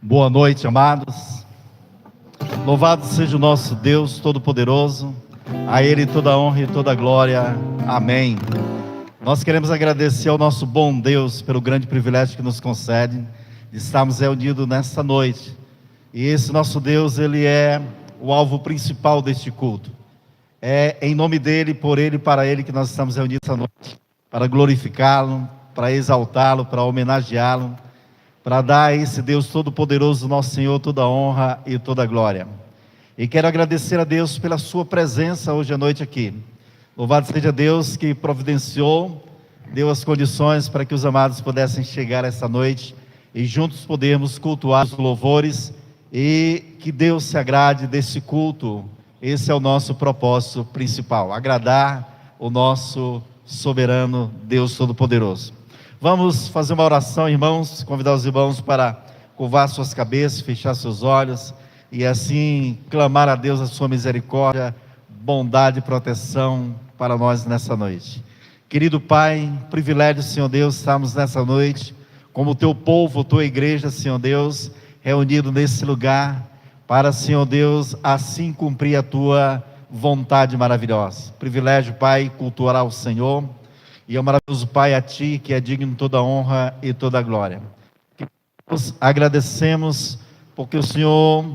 Boa noite, amados. Louvado seja o nosso Deus Todo-Poderoso. A Ele toda a honra e toda a glória. Amém. Nós queremos agradecer ao nosso bom Deus pelo grande privilégio que nos concede de estarmos reunidos nesta noite. E esse nosso Deus, Ele é o alvo principal deste culto. É em nome dEle, por Ele e para Ele que nós estamos reunidos esta noite, para glorificá-lo, para exaltá-lo, para homenageá-lo, para dar a esse Deus Todo-Poderoso, nosso Senhor, toda a honra e toda a glória. E quero agradecer a Deus pela sua presença hoje à noite aqui. Louvado seja Deus que providenciou, deu as condições para que os amados pudessem chegar esta noite e juntos podermos cultuar os louvores, e que Deus se agrade desse culto. Esse é o nosso propósito principal, agradar o nosso soberano Deus Todo-Poderoso. Vamos fazer uma oração, irmãos, convidar os irmãos para curvar suas cabeças, fechar seus olhos e assim clamar a Deus a sua misericórdia, bondade e proteção para nós nessa noite. Querido Pai, privilégio, Senhor Deus, estarmos nessa noite como teu povo, tua igreja, Senhor Deus, reunido nesse lugar para, Senhor Deus, assim cumprir a tua vontade maravilhosa. Privilégio, Pai, cultuar o Senhor. E é um maravilhoso Pai a Ti, que é digno de toda honra e toda glória. Nós agradecemos porque o Senhor,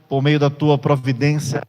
por meio da Tua providência,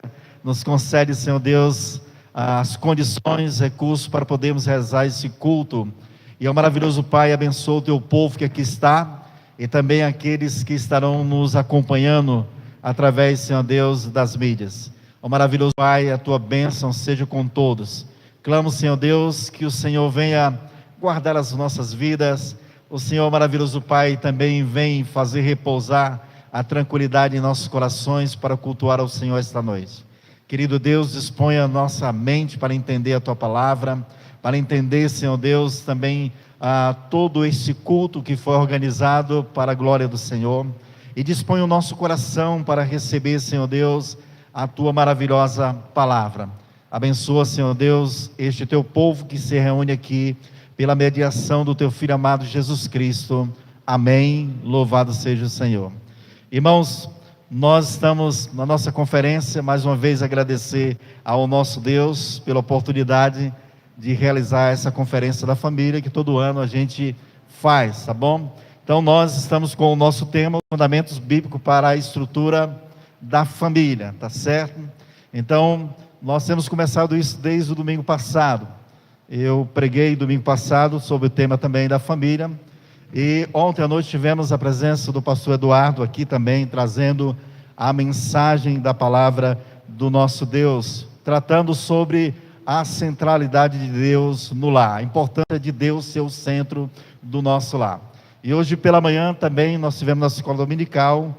nos concede, Senhor Deus, as condições, recursos para podermos rezar esse culto. E é um maravilhoso Pai, abençoa o Teu povo que aqui está e também aqueles que estarão nos acompanhando através, Senhor Deus, das mídias. Ó maravilhoso Pai, a Tua bênção seja com todos. Clamo, Senhor Deus, que o Senhor venha guardar as nossas vidas. O Senhor, maravilhoso Pai, também vem fazer repousar a tranquilidade em nossos corações para cultuar ao Senhor esta noite. Querido Deus, disponha a nossa mente para entender a Tua palavra, para entender, Senhor Deus, também todo esse culto que foi organizado para a glória do Senhor. E disponha o nosso coração para receber, Senhor Deus, a Tua maravilhosa palavra. Abençoa, Senhor Deus, este Teu povo que se reúne aqui pela mediação do Teu Filho amado Jesus Cristo. Amém. Louvado seja o Senhor. Irmãos, nós estamos na nossa conferência, mais uma vez agradecer ao nosso Deus pela oportunidade de realizar essa conferência da família que todo ano a gente faz, tá bom? Então nós estamos com o nosso tema, fundamentos bíblicos para a estrutura da família, tá certo? Então, nós temos começado isso desde o domingo passado. Eu preguei domingo passado sobre o tema também da família. E ontem à noite tivemos a presença do pastor Eduardo aqui também, trazendo a mensagem da palavra do nosso Deus, tratando sobre a centralidade de Deus no lar, a importância de Deus ser o centro do nosso lar. E hoje pela manhã também nós tivemos na escola dominical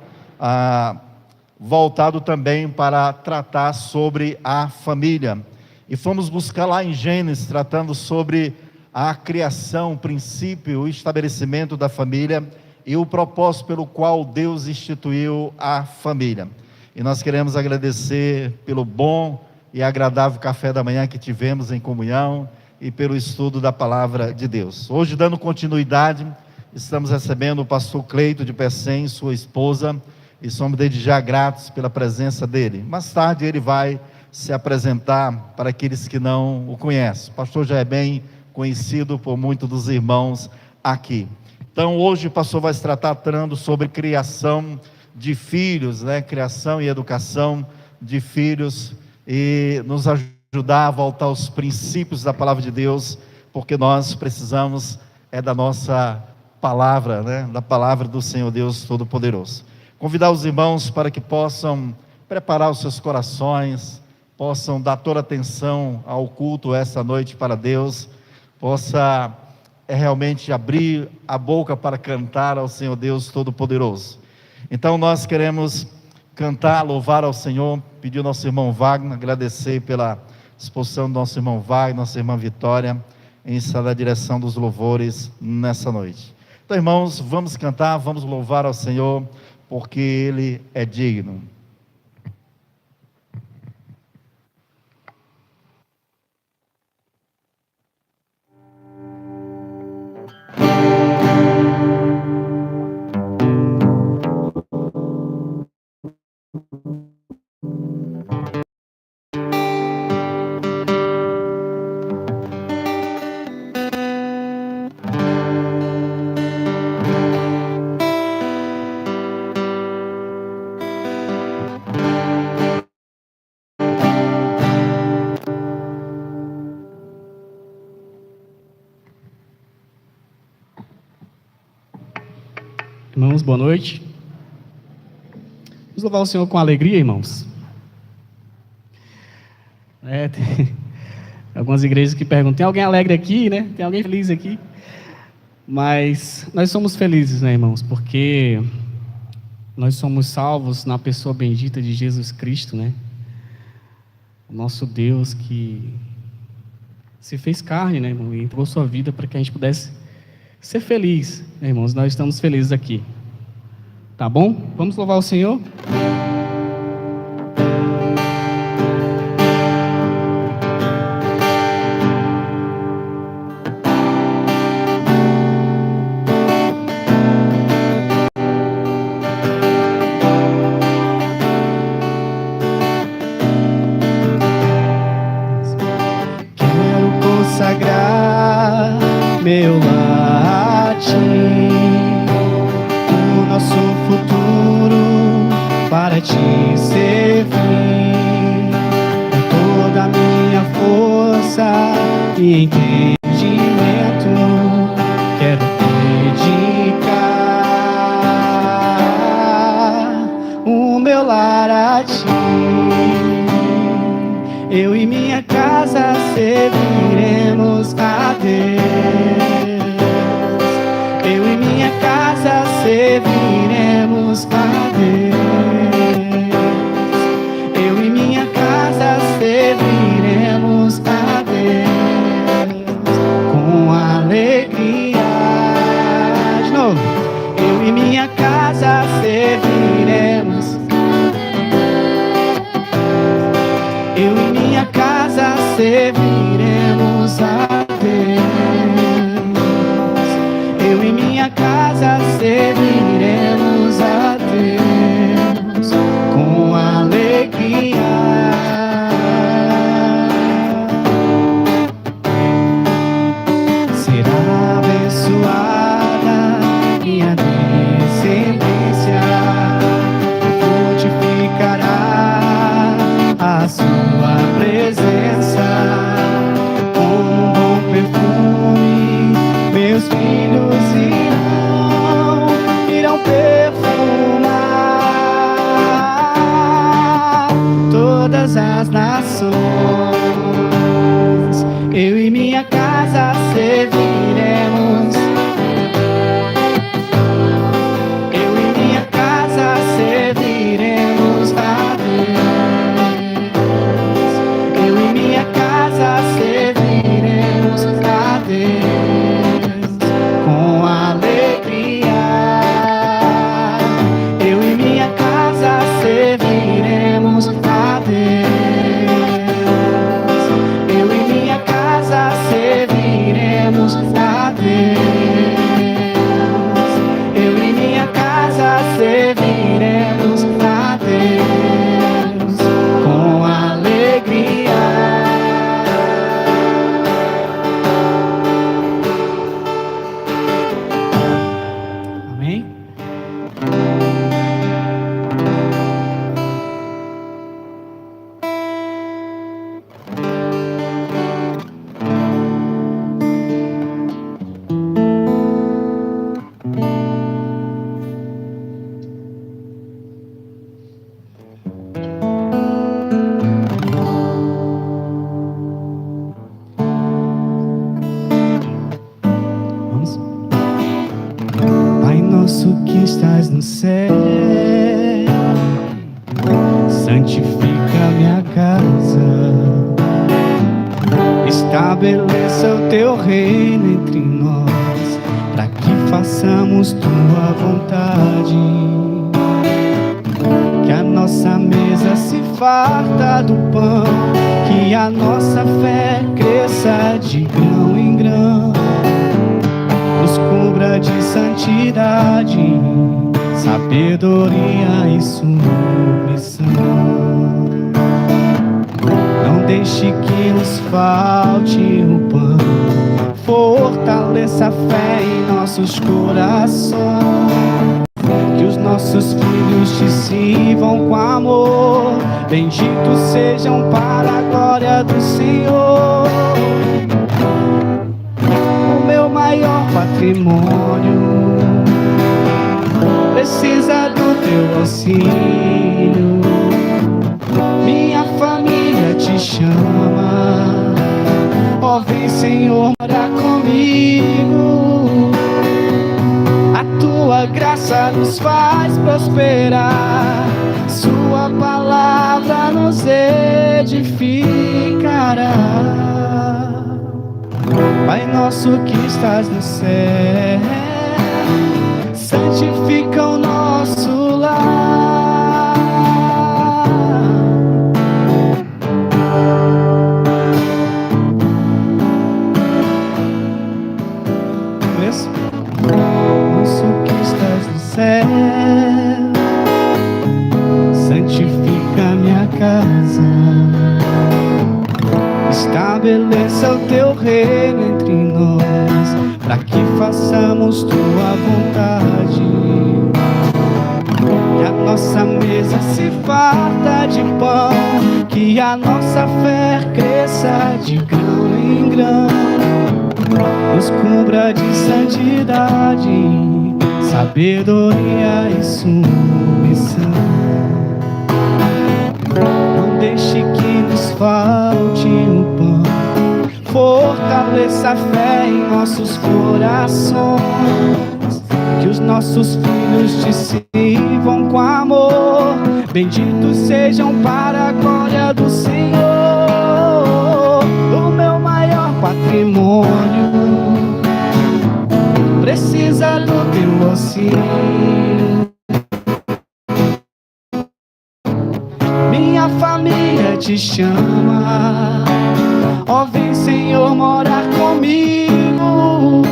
voltado também para tratar sobre a família. E fomos buscar lá em Gênesis, tratando sobre a criação, o princípio, o estabelecimento da família e o propósito pelo qual Deus instituiu a família. E nós queremos agradecer pelo bom e agradável café da manhã que tivemos em comunhão e pelo estudo da palavra de Deus. Hoje, dando continuidade, estamos recebendo o pastor Cleito de Pecém, sua esposa, e somos desde já gratos pela presença dele. Mais tarde ele vai se apresentar para aqueles que não o conhecem. O pastor já é bem conhecido por muitos dos irmãos aqui. Então hoje o pastor vai estar tratando sobre criação de filhos, criação e educação de filhos, e nos ajudar a voltar aos princípios da palavra de Deus, porque nós precisamos da nossa palavra, da palavra do Senhor Deus Todo-Poderoso. Convidar os irmãos para que possam preparar os seus corações, possam dar toda atenção ao culto esta noite para Deus, possa realmente abrir a boca para cantar ao Senhor Deus Todo-Poderoso. Então nós queremos cantar, louvar ao Senhor, pedir ao nosso irmão Wagner, agradecer pela exposição do nosso irmão Wagner, nossa irmã Vitória, em estar na direção dos louvores nessa noite. Então, irmãos, vamos cantar, vamos louvar ao Senhor, porque Ele é digno. Irmãos, boa noite. Vamos louvar o Senhor com alegria, irmãos. Tem algumas igrejas que perguntam, tem alguém alegre aqui, né? Tem alguém feliz aqui? Mas nós somos felizes, né, irmãos? Porque nós somos salvos na pessoa bendita de Jesus Cristo, né? O nosso Deus que se fez carne, né, irmão? E entregou sua vida para que a gente pudesse ser feliz, né, irmãos? Nós estamos felizes aqui. Tá bom? Vamos louvar o Senhor? Quero consagrar meu lar a ti, o nosso futuro para te servir, com toda a minha força e entendimento, quero dedicar o meu lar a ti. Eu e minha casa serviremos a Deus. Eu e minha casa serviremos a Deus. Eu e minha casa serviremos a Deus com alegria. De novo. Eu e minha casa serviremos. Eu e minha casa serviremos a Deus. Eu e minha casa serviremos a Deus com alegria. Será abençoada minha descendência, frutificará a sua presença como um bom perfume. Meus filhos irão perfumar todas as nações. Eu e minha casa serviremos. Eu e minha casa serviremos a Deus. Eu e minha casa serviremos a Deus com alegria. Eu e minha casa serviremos a Deus. Eu e minha casa serviremos a Deus. Eu e minha casa serviremos a Deus com alegria. Amém? Vamos. Pai nosso que estás no céu, santifica minha casa, estabeleça o teu reino entre nós, para que façamos tua vontade. Que a nossa mesa se farta do pão, que a nossa fé cresça de grão em grão, nos cubra de santidade, sabedoria e submissão. Não deixe que nos falte o pão, fortaleça a fé em nossos corações. Que os nossos filhos te sirvam com amor, benditos sejam para a glória do Senhor. O meu maior patrimônio precisa do teu auxílio. Minha família te chama, ó vem Senhor morar comigo. A tua graça nos faz prosperar, sua palavra nos edificará. Pai nosso que estás no céu, santifica o nosso lar. Isso. Nosso que estás no céu, santifica minha casa. Estabeleça o teu reino entre nós, para que façamos tua vontade. Que a nossa mesa se farta de pão, que a nossa fé cresça de grão em grão. Nos cubra de santidade, sabedoria e submissão. Não deixe que nos falte o pão, fortaleça a fé em nossos corações. Que os nossos filhos te sirvam com amor, benditos sejam para a glória do Senhor. O meu maior patrimônio precisa do teu auxílio. Minha família te chama, ó vem Senhor morar comigo.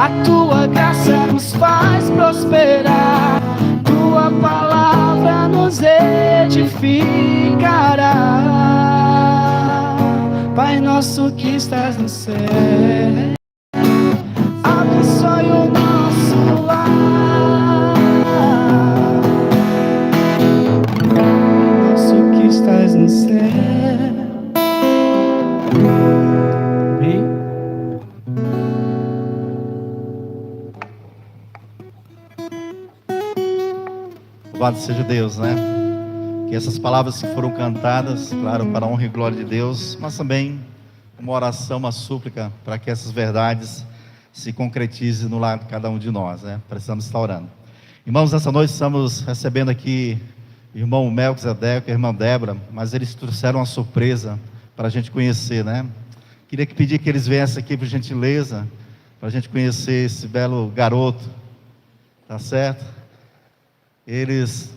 A tua graça nos faz prosperar, tua palavra nos edificará. Pai nosso que estás no céu, abençoe o nosso lar. Pai nosso que estás no céu. Amém. Louvado seja Deus, né? Que essas palavras que foram cantadas, claro, para a honra e glória de Deus, mas também uma oração, uma súplica para que essas verdades se concretizem no lar de cada um de nós, né? Precisamos estar orando. Irmãos, nessa noite estamos recebendo aqui o irmão Melquisedeque e a irmã Débora, mas eles trouxeram uma surpresa para a gente conhecer, né? Queria pedir que eles viessem aqui por gentileza, para a gente conhecer esse belo garoto, tá certo? Eles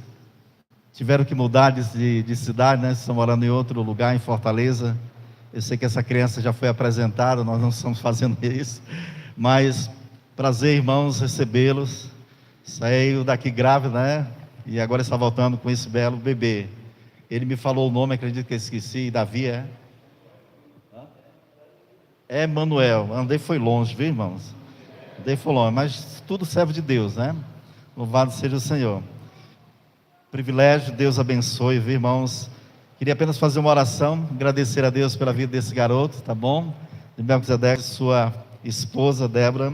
tiveram que mudar de cidade, né? Estão morando em outro lugar, em Fortaleza. Eu sei que essa criança já foi apresentada, nós não estamos fazendo isso, mas prazer, irmãos, recebê-los. Saiu daqui grávida, né? E agora está voltando com esse belo bebê. Ele me falou o nome, acredito que eu esqueci. Davi, é? É Manuel. Andei foi longe, viu, irmãos? Andei foi longe, mas tudo serve de Deus, né? Louvado seja o Senhor. Privilégio, Deus abençoe, viu, irmãos? Queria apenas fazer uma oração, agradecer a Deus pela vida desse garoto, tá bom? De Melquisedeque, sua esposa, Débora,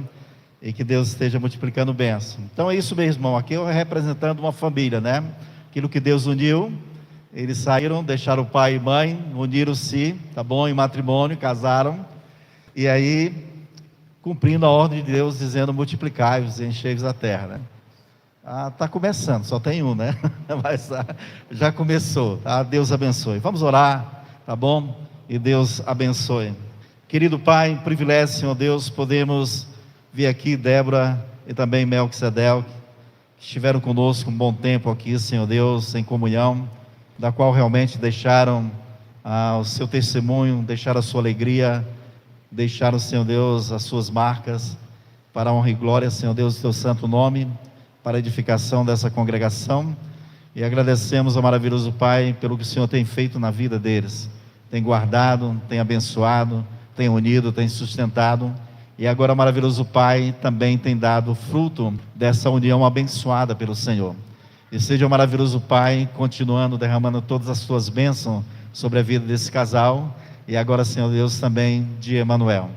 e que Deus esteja multiplicando bênção. Então é isso mesmo, irmão, aqui eu representando uma família, né? Aquilo que Deus uniu, eles saíram, deixaram o pai e mãe, uniram-se, tá bom? Em matrimônio, casaram, e aí, cumprindo a ordem de Deus, dizendo multiplicai-vos e enchei-vos a terra, né? Está começando, só tem um, né? Mas já começou, tá? Deus abençoe. Vamos orar, tá bom? E Deus abençoe. Querido Pai, privilégio, Senhor Deus, podemos vir aqui, Débora e também Melquisedeque, que estiveram conosco um bom tempo aqui, Senhor Deus, em comunhão, da qual realmente deixaram o seu testemunho, deixaram a sua alegria, deixaram, Senhor Deus, as suas marcas, para a honra e glória, Senhor Deus, do teu santo nome, para a edificação dessa congregação, e agradecemos ao maravilhoso Pai pelo que o Senhor tem feito na vida deles, tem guardado, tem abençoado, tem unido, tem sustentado, e agora o maravilhoso Pai também tem dado fruto dessa união abençoada pelo Senhor. E seja o maravilhoso Pai continuando derramando todas as suas bênçãos sobre a vida desse casal, e agora, Senhor Deus, também de Emanuel.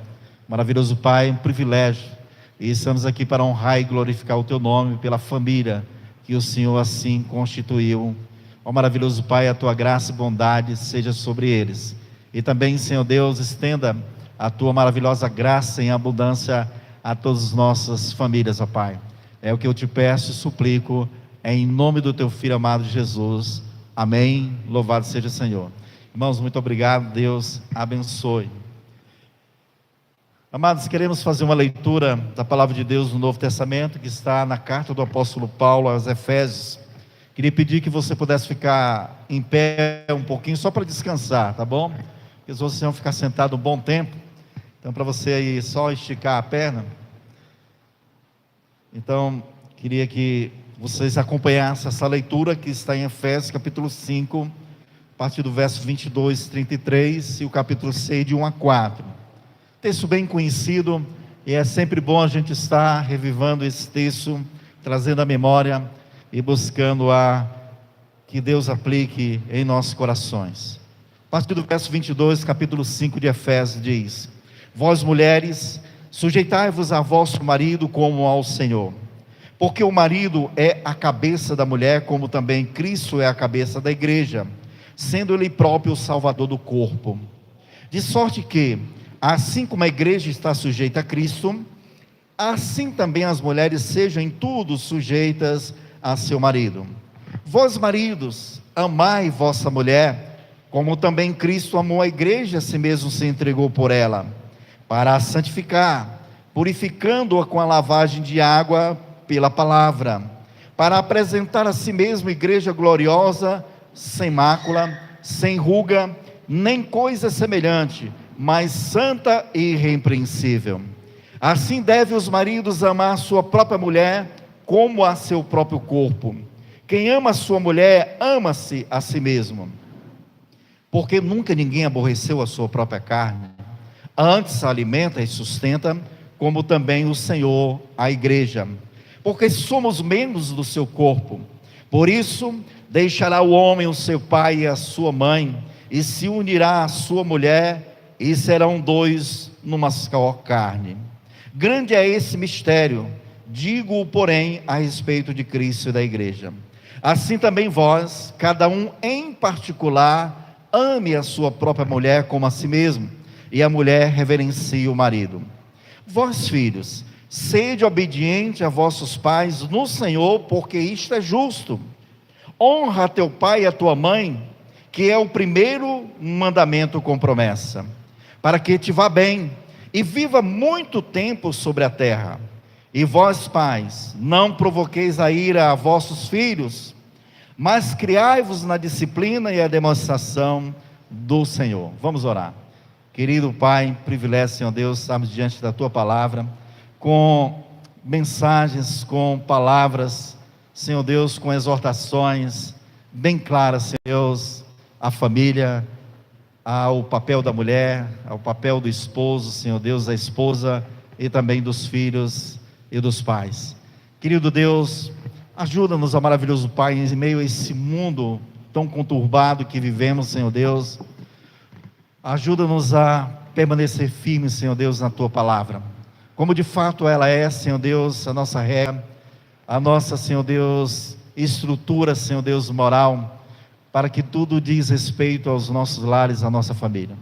Maravilhoso Pai, um privilégio e estamos aqui para honrar e glorificar o Teu nome pela família que o Senhor assim constituiu. Ó maravilhoso Pai, a Tua graça e bondade seja sobre eles. E também, Senhor Deus, estenda a Tua maravilhosa graça em abundância a todas as nossas famílias, ó Pai. É o que eu te peço e suplico, em nome do Teu Filho amado Jesus. Amém. Louvado seja o Senhor. Irmãos, muito obrigado. Deus abençoe. Amados, queremos fazer uma leitura da palavra de Deus no Novo Testamento, que está na carta do apóstolo Paulo aos Efésios. Queria pedir que você pudesse ficar em pé um pouquinho, só para descansar, tá bom? Porque vocês vão ficar sentados um bom tempo, então para você aí só esticar a perna. Então, queria que vocês acompanhassem essa leitura que está em Efésios capítulo 5, a partir do verso 22, 33 e o capítulo 6 de 1 a 4. Texto bem conhecido, e é sempre bom a gente estar revivando esse texto, trazendo a memória e buscando que Deus aplique em nossos corações. A partir do verso 22, capítulo 5 de Efésios diz: Vós mulheres, sujeitai-vos a vosso marido como ao Senhor, porque o marido é a cabeça da mulher, como também Cristo é a cabeça da igreja, sendo Ele próprio o Salvador do corpo. De sorte que, assim como a igreja está sujeita a Cristo, assim também as mulheres sejam em tudo sujeitas a seu marido. Vós maridos, amai vossa mulher, como também Cristo amou a igreja, a si mesmo se entregou por ela, para a santificar, purificando-a com a lavagem de água pela palavra, para apresentar a si mesmo igreja gloriosa, sem mácula, sem ruga, nem coisa semelhante, mas santa e irrepreensível. Assim devem os maridos amar sua própria mulher, como a seu próprio corpo. Quem ama a sua mulher, ama-se a si mesmo. Porque nunca ninguém aborreceu a sua própria carne, antes a alimenta e sustenta, como também o Senhor a igreja, porque somos membros do seu corpo. Por isso, deixará o homem o seu pai e a sua mãe, e se unirá à sua mulher, e serão dois numa só carne. Grande é esse mistério, digo-o, porém, a respeito de Cristo e da igreja. Assim também vós, cada um em particular, ame a sua própria mulher como a si mesmo, e a mulher reverencie o marido. Vós, filhos, sede obediente a vossos pais no Senhor, porque isto é justo. Honra a teu pai e a tua mãe, que é o primeiro mandamento com promessa, para que te vá bem e viva muito tempo sobre a terra. E vós, pais, não provoqueis a ira a vossos filhos, mas criai-vos na disciplina e a demonstração do Senhor. Vamos orar. Querido Pai, privilégio, Senhor Deus, estamos diante da Tua palavra, com mensagens, com palavras, Senhor Deus, com exortações bem claras, Senhor Deus, à família, ao papel da mulher, ao papel do esposo, Senhor Deus, da esposa e também dos filhos e dos pais. Querido Deus, ajuda-nos, ó maravilhoso Pai, em meio a esse mundo tão conturbado que vivemos, Senhor Deus. Ajuda-nos a permanecer firmes, Senhor Deus, na Tua palavra, como de fato ela é, Senhor Deus, a nossa regra, a nossa, Senhor Deus, estrutura, Senhor Deus, moral, para que tudo diz respeito aos nossos lares, à nossa família.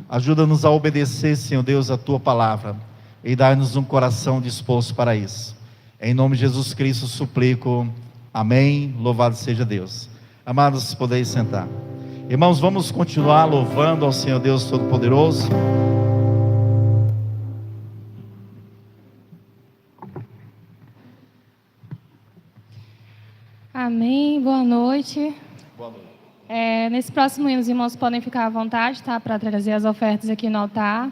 Ajuda-nos a obedecer, Senhor Deus, a Tua palavra, e dá-nos um coração disposto para isso. Em nome de Jesus Cristo suplico, amém, louvado seja Deus. Amados, podeis sentar. Irmãos, vamos continuar louvando ao Senhor Deus Todo-Poderoso. Amém, boa noite. Boa noite. Nesse próximo hino, os irmãos podem ficar à vontade, tá? Para trazer as ofertas aqui no altar.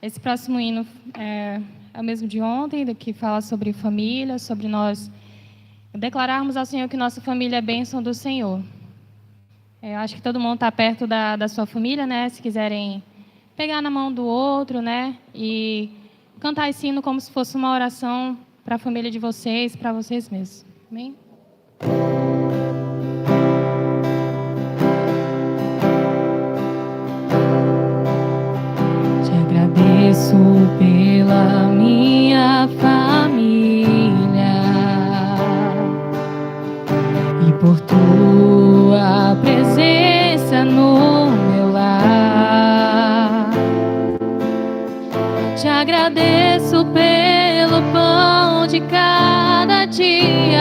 Esse próximo hino é o mesmo de ontem, que fala sobre família, sobre nós declararmos ao Senhor que nossa família é bênção do Senhor. Eu acho que todo mundo está perto da sua família, né? Se quiserem pegar na mão do outro, né? E cantar esse hino como se fosse uma oração para a família de vocês, para vocês mesmos. Amém? Te agradeço pela minha família. por tua presença no meu lar. Te agradeço pelo pão de cada dia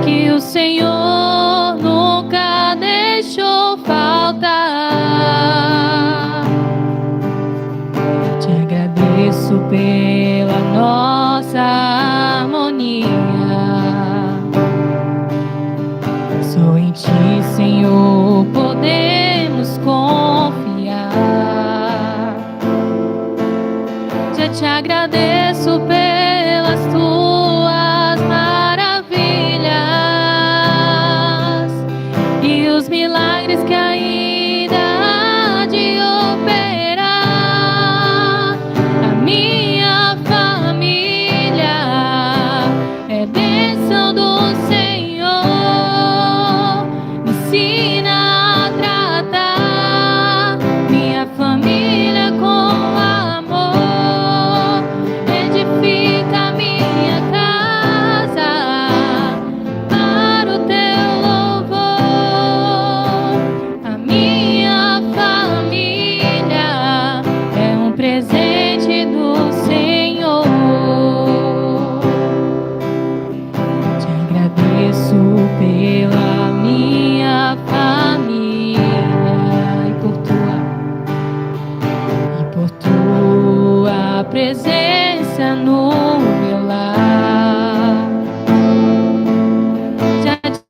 que o Senhor nunca deixou faltar. Te agradeço pela nossa harmonia. Só em ti, Senhor, podemos confiar. Já te agradeço pelas tuas maravilhas e os milagres que ainda há de operar. A minha família é bênção do Senhor. Me ensina a tratar minha família com amor. Edifica minha casa para o teu louvor. A minha família é um presente do Senhor. Te agradeço pela minha família e por tua presença no meu lar. Já te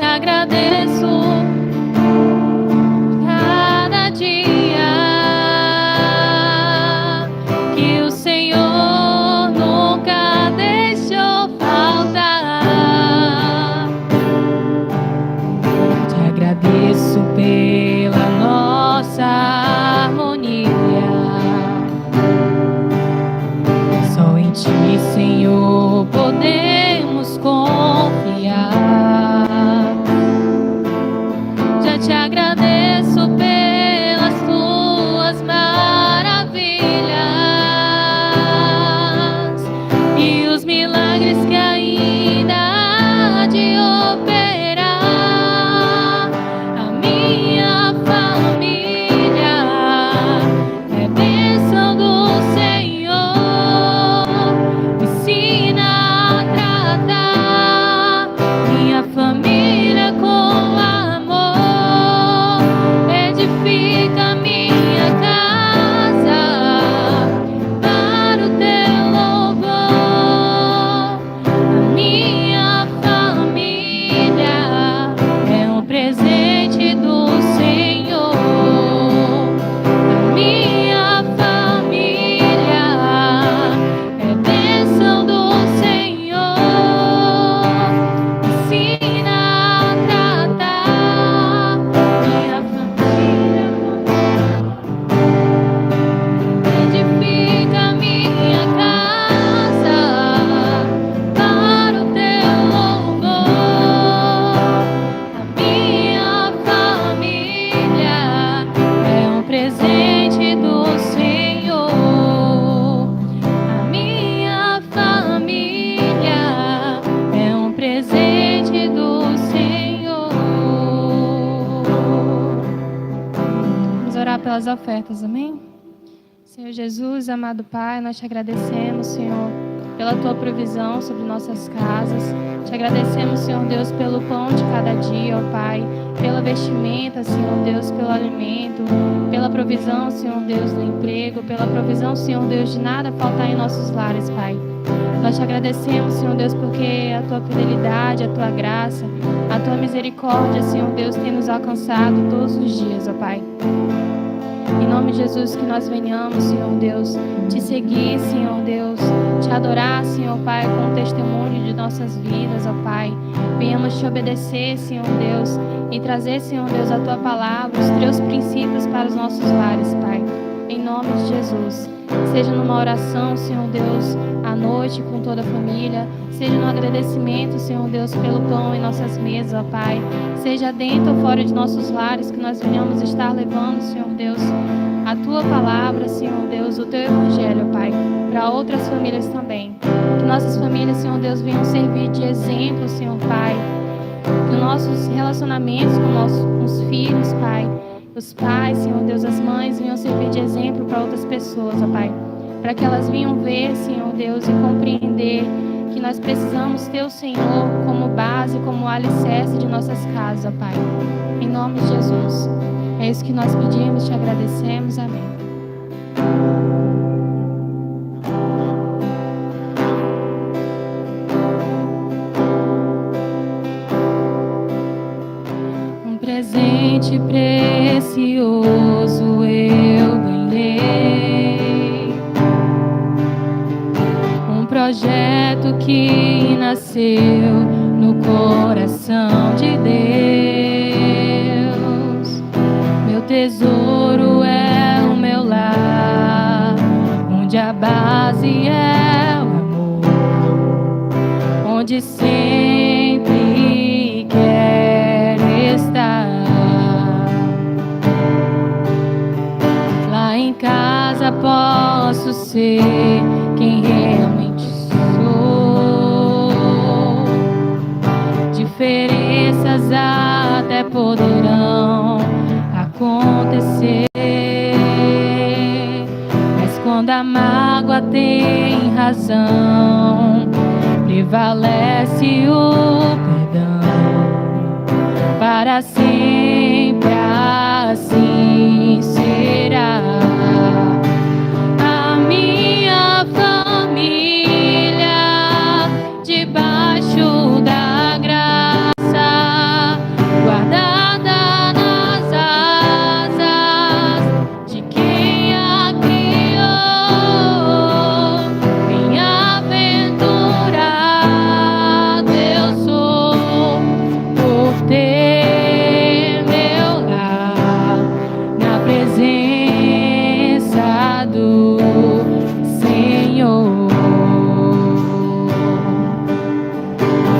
agradeço cada dia que o Senhor nunca deixou faltar. Te agradeço pela nossa harmonia. Só em ti, Senhor, podemos confiar. Já te agradeço pelas tuas maravilhas e os milagres que ainda há de operar. A minha família é bênção do Senhor. Me ensina a tratar minha família com amor. Edifica minha casa para o teu louvor. A minha família é um presente do Senhor. A minha família é bênção do Senhor. Me ensina a tratar minha família com edifica minha casa para o teu louvor. A minha família é um presente do Senhor. A minha família é um presente do Senhor. Vamos orar pelas ofertas, amém? Senhor Jesus, amado Pai, nós te agradecemos, Senhor, pela tua provisão sobre nossas casas. Te agradecemos, Senhor Deus, pelo pão de cada dia, ó Pai, pela vestimenta, Senhor Deus, pelo alimento, pela provisão, Senhor Deus, do emprego, pela provisão, Senhor Deus, de nada faltar em nossos lares, Pai. Nós te agradecemos, Senhor Deus, porque a tua fidelidade, a tua graça, a tua misericórdia, Senhor Deus, tem nos alcançado todos os dias, ó Pai. Em nome de Jesus, que nós venhamos, Senhor Deus, te seguir, Senhor Deus, te adorar, Senhor Pai, com o testemunho de nossas vidas, ó Pai. Venhamos te obedecer, Senhor Deus, e trazer, Senhor Deus, a tua palavra, os teus princípios para os nossos lares, Pai. Em nome de Jesus. Seja numa oração, Senhor Deus, à noite com toda a família. Seja no agradecimento, Senhor Deus, pelo pão em nossas mesas, ó Pai. Seja dentro ou fora de nossos lares, que nós venhamos estar levando, Senhor Deus, a tua palavra, Senhor Deus, o teu evangelho, Pai, para outras famílias também. Que nossas famílias, Senhor Deus, venham servir de exemplo, Senhor Pai. Que os nossos relacionamentos com os filhos, Pai, os pais, Senhor Deus, as mães, venham servir de exemplo para outras pessoas, ó Pai. Para que elas venham ver, Senhor Deus, e compreender que nós precisamos ter o Senhor como base, como alicerce de nossas casas, ó Pai. Em nome de Jesus. É isso que nós pedimos, te agradecemos. Amém. Um presente precioso eu ganhei. Um projeto que nasceu no coração de Deus. Meu tesouro é o meu lar, onde a base é o amor, onde sempre quero estar. Lá em casa posso ser quem realmente sou. Diferenças até poderão acontecer, mas quando a mágoa tem razão, prevalece o perdão. Para sempre assim será. A minha família debaixo da graça, guardada nas asas de quem a criou. Bem-aventurado eu sou por ter meu lar na presença do Senhor.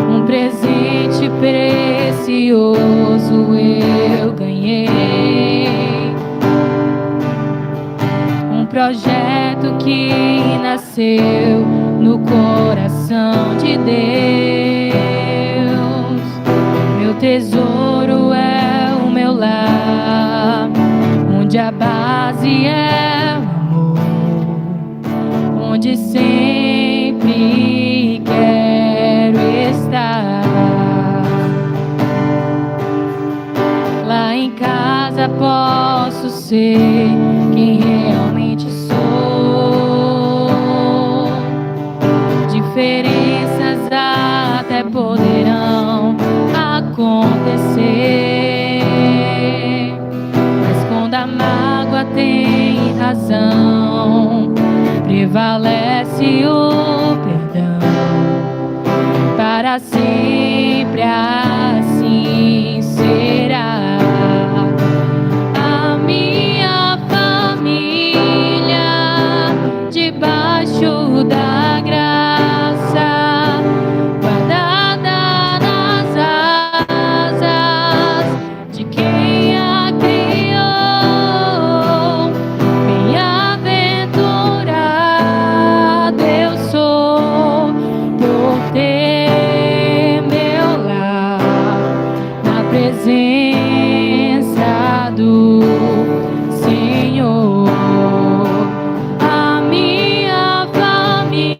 Um presente precioso eu ganhei. Um projeto que nasceu no coração de Deus. Meu tesouro é o meu lar, onde a base é o amor, onde sempre quero estar. Lá em casa posso ser quem realmente sou. Diferenças até poderão acontecer, mas quando a mágoa tem razão, prevalece o perdão. Para sempre assim será. A minha família debaixo da graça, guardada nas asas de quem a criou. Bem-aventurado eu sou por ter meu lar na presença do Senhor. A minha família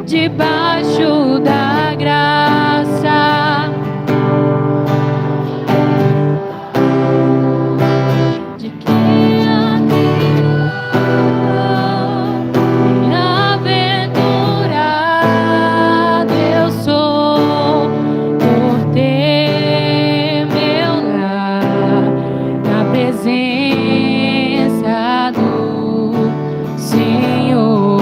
debaixo da graça, de quem a criou. Bem-aventurado eu sou por ter meu lar na presença do Senhor.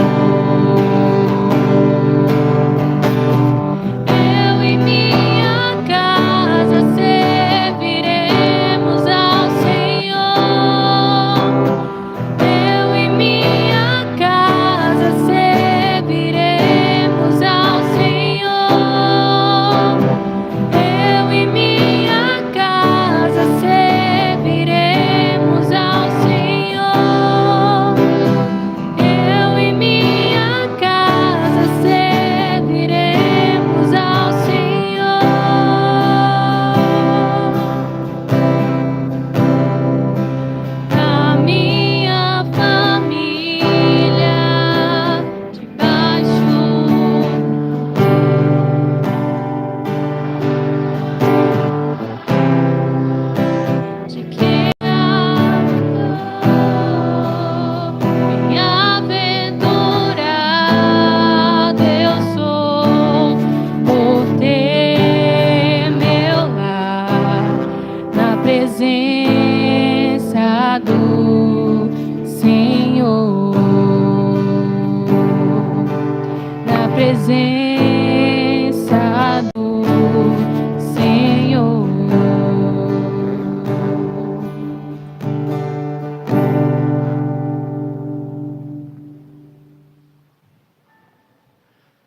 presença do Senhor.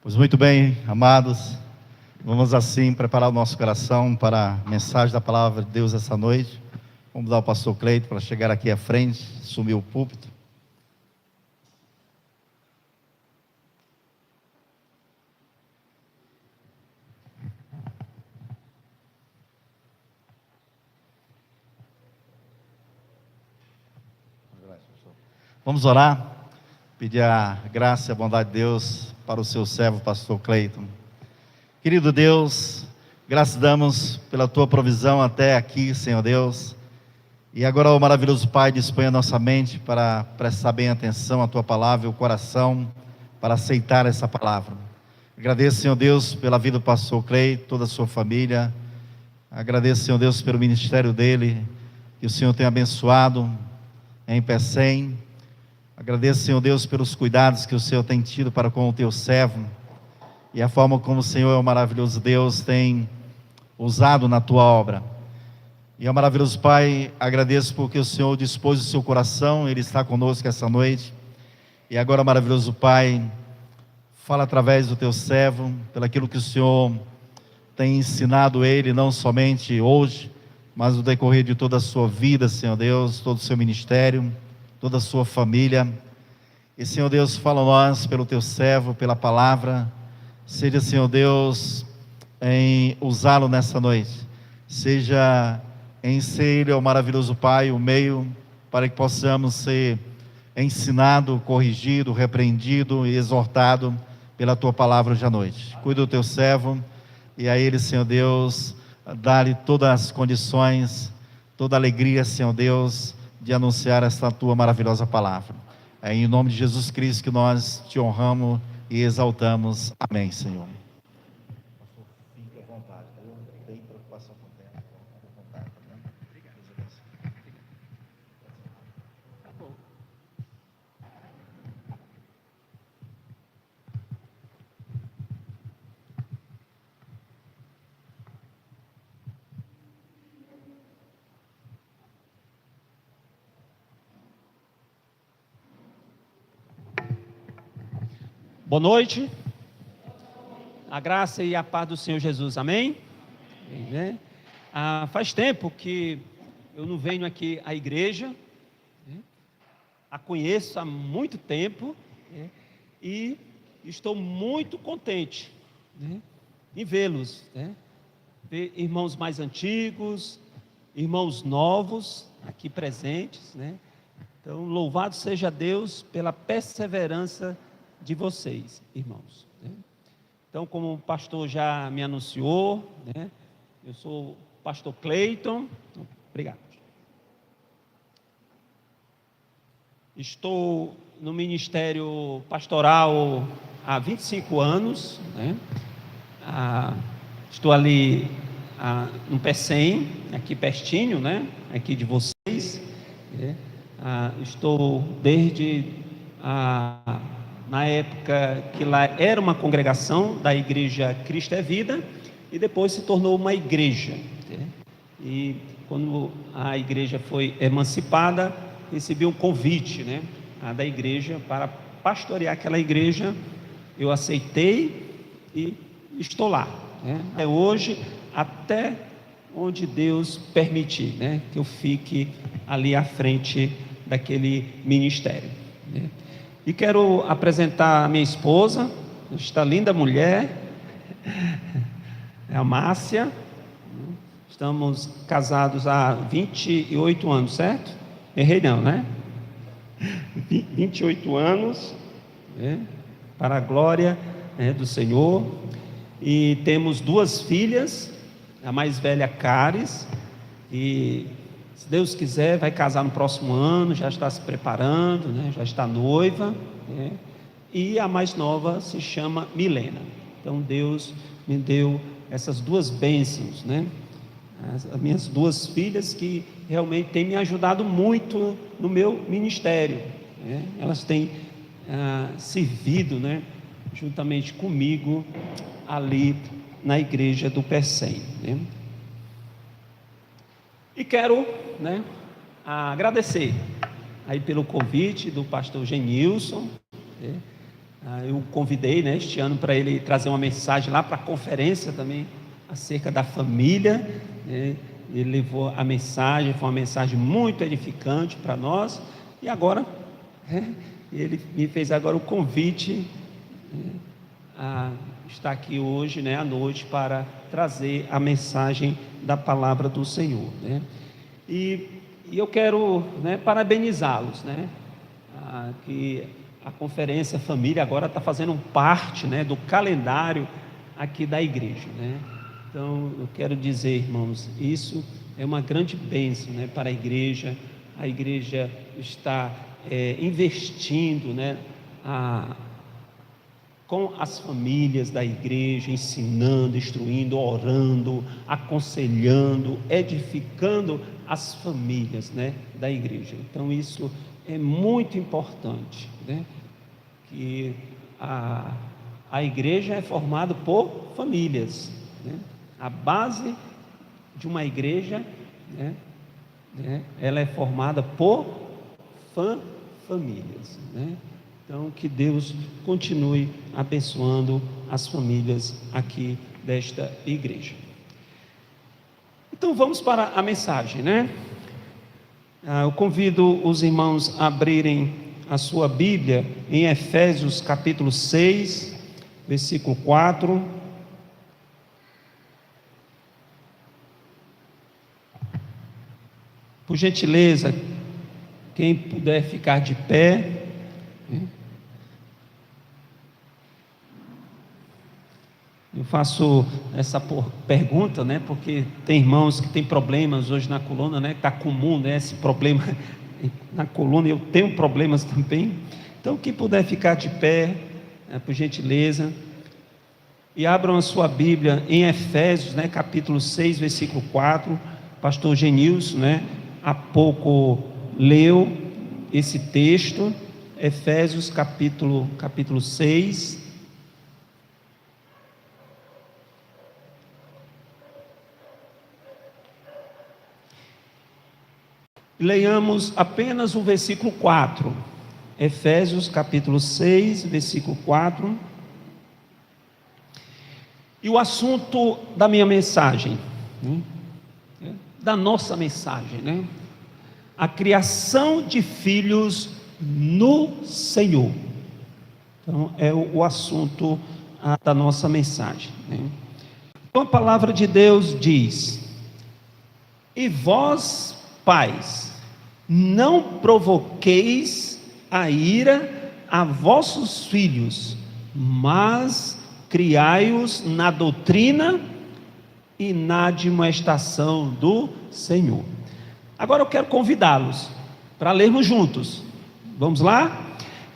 Pois muito bem, amados, vamos assim preparar o nosso coração para a mensagem da palavra de Deus essa noite. Vamos dar ao pastor Cleito para chegar aqui à frente, assumir o púlpito. Vamos orar, pedir a graça e a bondade de Deus para o seu servo, pastor Cleiton. Querido Deus, graças damos pela tua provisão até aqui, Senhor Deus. E agora, ó maravilhoso Pai, dispõe a nossa mente para prestar bem atenção à tua palavra, o coração para aceitar essa palavra. Agradeço, Senhor Deus, pela vida do pastor Cleiton, toda a sua família. Agradeço, Senhor Deus, pelo ministério dele, que o Senhor tenha abençoado em Pecém. Agradeço, Senhor Deus, pelos cuidados que o Senhor tem tido para com o teu servo e a forma como o Senhor, é o maravilhoso Deus, tem usado na tua obra. E, ó maravilhoso Pai, agradeço porque o Senhor dispôs o seu coração, Ele está conosco essa noite. E agora, maravilhoso Pai, fala através do teu servo, pelo aquilo que o Senhor tem ensinado ele, não somente hoje, mas no decorrer de toda a sua vida, Senhor Deus, todo o seu ministério, toda a sua família. E, Senhor Deus, fala a nós pelo teu servo, pela palavra. Seja, Senhor Deus, em usá-lo nessa noite. Seja em ser Ele, ó maravilhoso Pai, o meio para que possamos ser ensinado, corrigido, repreendido e exortado pela tua palavra hoje à noite. Cuida do teu servo e a ele, Senhor Deus, dá-lhe todas as condições, toda a alegria, Senhor Deus, de anunciar esta tua maravilhosa palavra. É em nome de Jesus Cristo que nós te honramos e exaltamos. Amém, Senhor. Fique à vontade, eu não tenho preocupação com o tempo. Boa noite, a graça e a paz do Senhor Jesus, amém? Amém. Faz tempo que eu não venho aqui à igreja, a conheço há muito tempo, e estou muito contente em vê-los, ver irmãos mais antigos, irmãos novos aqui presentes, Então, louvado seja Deus pela perseverança de vocês, irmãos. Então, como o pastor já me anunciou, eu sou o pastor Cleiton. Obrigado. Estou no ministério pastoral há 25 anos, estou ali no Pecém, aqui pertinho, aqui de vocês. Estou desde na época que lá era uma congregação da igreja Cristo é Vida, e depois se tornou uma igreja. E quando a igreja foi emancipada, recebi um convite da igreja para pastorear aquela igreja. Eu aceitei e estou lá. Até hoje, até onde Deus permitir que eu fique ali à frente daquele ministério. E quero apresentar a minha esposa, esta linda mulher, é a Márcia. Estamos casados há 28 anos, certo? Errei não, 28 anos, para a glória do Senhor. E temos 2 filhas, a mais velha Caris, e se Deus quiser vai casar no próximo ano, já está se preparando, já está noiva, e a mais nova se chama Milena. Então Deus me deu essas 2 bênçãos, as minhas 2 filhas, que realmente têm me ajudado muito no meu ministério, elas têm servido juntamente comigo ali na igreja do Pecém, né? E quero, né, agradecer aí pelo convite do pastor Genilson, né? Eu convidei, né, este ano para ele trazer uma mensagem lá para a conferência também acerca da família, né? Ele levou a mensagem, foi uma mensagem muito edificante para nós, e agora, né, ele me fez agora o convite, né, a estar aqui hoje, né, à noite, para trazer a mensagem da palavra do Senhor, né? E eu quero, né, parabenizá-los, né, que a Conferência Família agora está fazendo parte, né, do calendário aqui da igreja, né? Então eu quero dizer, irmãos, isso é uma grande bênção, né, para a igreja está investindo, né, com as famílias da igreja, ensinando, instruindo, orando, aconselhando, edificando as famílias, né, da igreja. Então isso é muito importante, né, que a igreja é formada por famílias, né? A base de uma igreja, né, ela é formada por famílias, né? Então, que Deus continue abençoando as famílias aqui desta igreja. Então, vamos para a mensagem, né? Eu convido os irmãos a abrirem a sua Bíblia em Efésios capítulo 6, versículo 4. Por gentileza, quem puder ficar de pé. Eu faço essa pergunta, né, porque tem irmãos que têm problemas hoje na coluna, né, que está comum, né, esse problema na coluna, eu tenho problemas também. Então, quem puder ficar de pé, por gentileza, e abram a sua Bíblia em Efésios, né, capítulo 6, versículo 4, pastor Genilson, né, há pouco leu esse texto, Efésios capítulo 6, leiamos apenas o versículo 4, Efésios capítulo 6, versículo 4, e o assunto da minha mensagem, né, da nossa mensagem, né, a criação de filhos no Senhor. Então é o assunto da nossa mensagem, né? Então a palavra de Deus diz: e vós, pais, não provoqueis a ira a vossos filhos, mas criai-os na doutrina e na admoestação do Senhor. Agora eu quero convidá-los para lermos juntos. Vamos lá?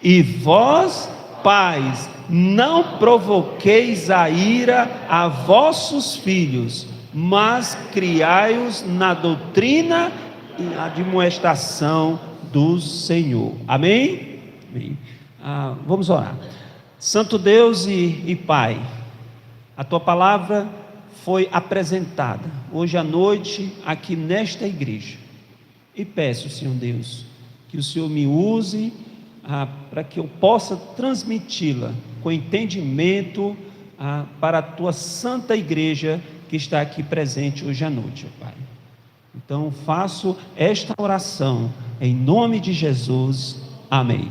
E vós, pais, não provoqueis a ira a vossos filhos, mas criai-os na doutrina e admoestação do Senhor. Amém? Amém. Vamos orar. Santo Deus e Pai, a Tua palavra foi apresentada hoje à noite aqui nesta igreja, e peço, Senhor Deus, que o Senhor me use para que eu possa transmiti-la com entendimento para a Tua santa igreja que está aqui presente hoje à noite, Pai. Então faço esta oração em nome de Jesus, amém.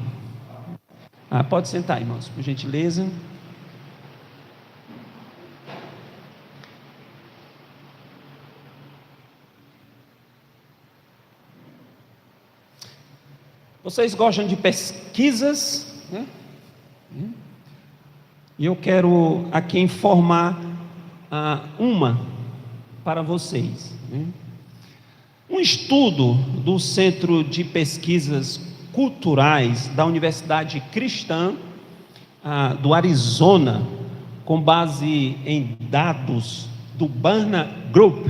Pode sentar, irmãos, por gentileza. Vocês gostam de pesquisas, né? E eu quero aqui informar uma para vocês, né? Um estudo do Centro de Pesquisas Culturais da Universidade Cristã do Arizona, com base em dados do Barna Group,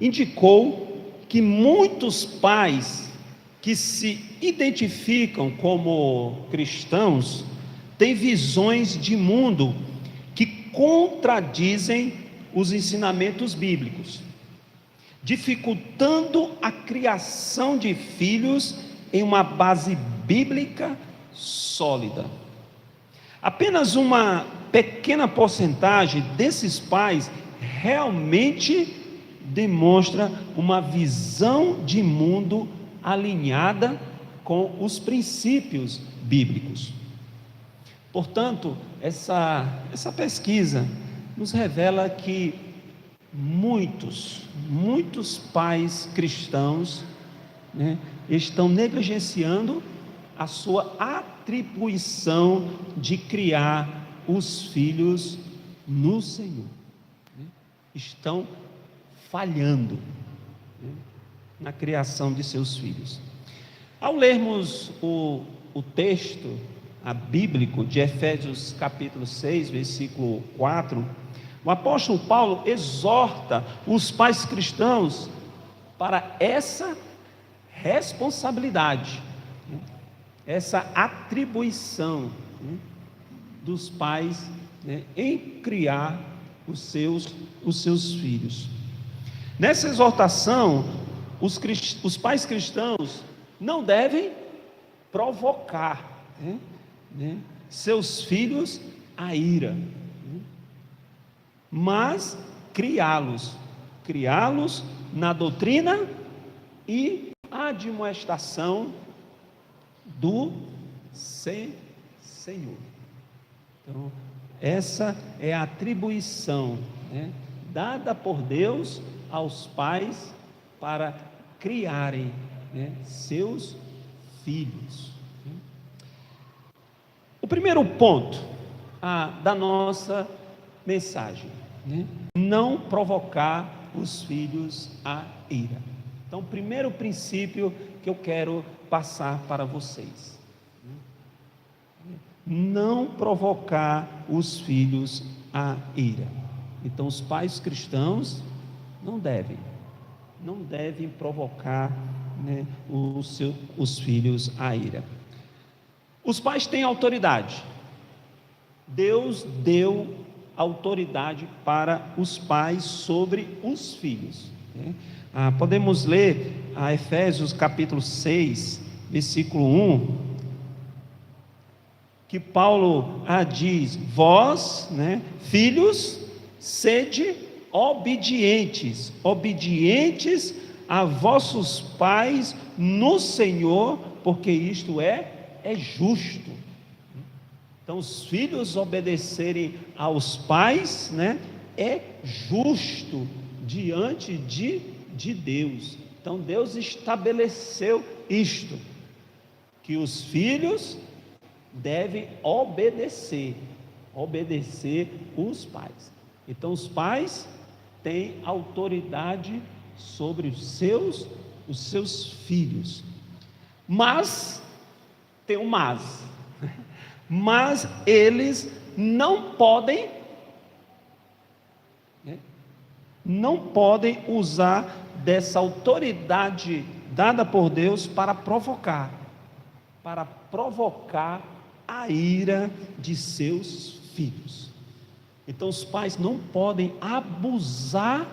indicou que muitos pais que se identificam como cristãos tem visões de mundo que contradizem os ensinamentos bíblicos, dificultando a criação de filhos em uma base bíblica sólida. Apenas uma pequena porcentagem desses pais realmente demonstra uma visão de mundo alinhada com os princípios bíblicos. Portanto, essa pesquisa nos revela que muitos pais cristãos, né, estão negligenciando a sua atribuição de criar os filhos no Senhor, né? Estão falhando, né, na criação de seus filhos. Ao lermos o texto bíblico de Efésios capítulo 6, versículo 4, o apóstolo Paulo exorta os pais cristãos para essa responsabilidade, né, essa atribuição, né, dos pais, né, em criar os seus filhos. Nessa exortação, os pais cristãos não devem provocar, né, seus filhos à ira, né, mas criá-los na doutrina e admoestação do Senhor. Então, essa é a atribuição, né, dada por Deus aos pais para criarem, né, seus filhos. O primeiro ponto da nossa mensagem, né, não provocar os filhos à ira. Então, o primeiro princípio que eu quero passar para vocês: não provocar os filhos à ira. Então, os pais cristãos não devem provocar, né, os filhos à ira. Os pais têm autoridade. Deus deu autoridade para os pais sobre os filhos, né? Podemos ler Efésios capítulo 6, versículo 1, que Paulo diz: vós, né, filhos, sede obedientes a vossos pais no Senhor, porque isto é justo. Então, os filhos obedecerem aos pais, né, é justo diante de Deus. Então, Deus estabeleceu isto, que os filhos devem obedecer os pais. Então, os pais têm autoridade sobre os seus filhos. Mas tem um mas eles não podem, né, usar dessa autoridade dada por Deus para provocar a ira de seus filhos. Então, os pais não podem abusar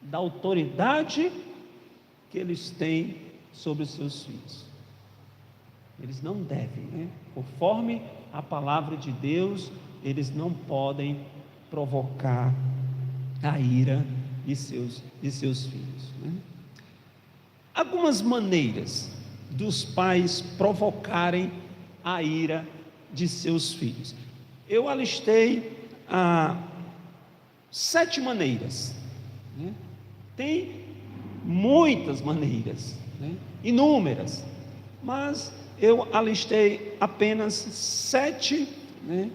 da autoridade que eles têm sobre os seus filhos. Eles não devem, né? Conforme a palavra de Deus, eles não podem provocar a ira de seus filhos, né? Algumas maneiras dos pais provocarem a ira de seus filhos. Eu alistei 7 maneiras, né? Tem muitas maneiras, né? Inúmeras, mas eu alistei apenas 7, né,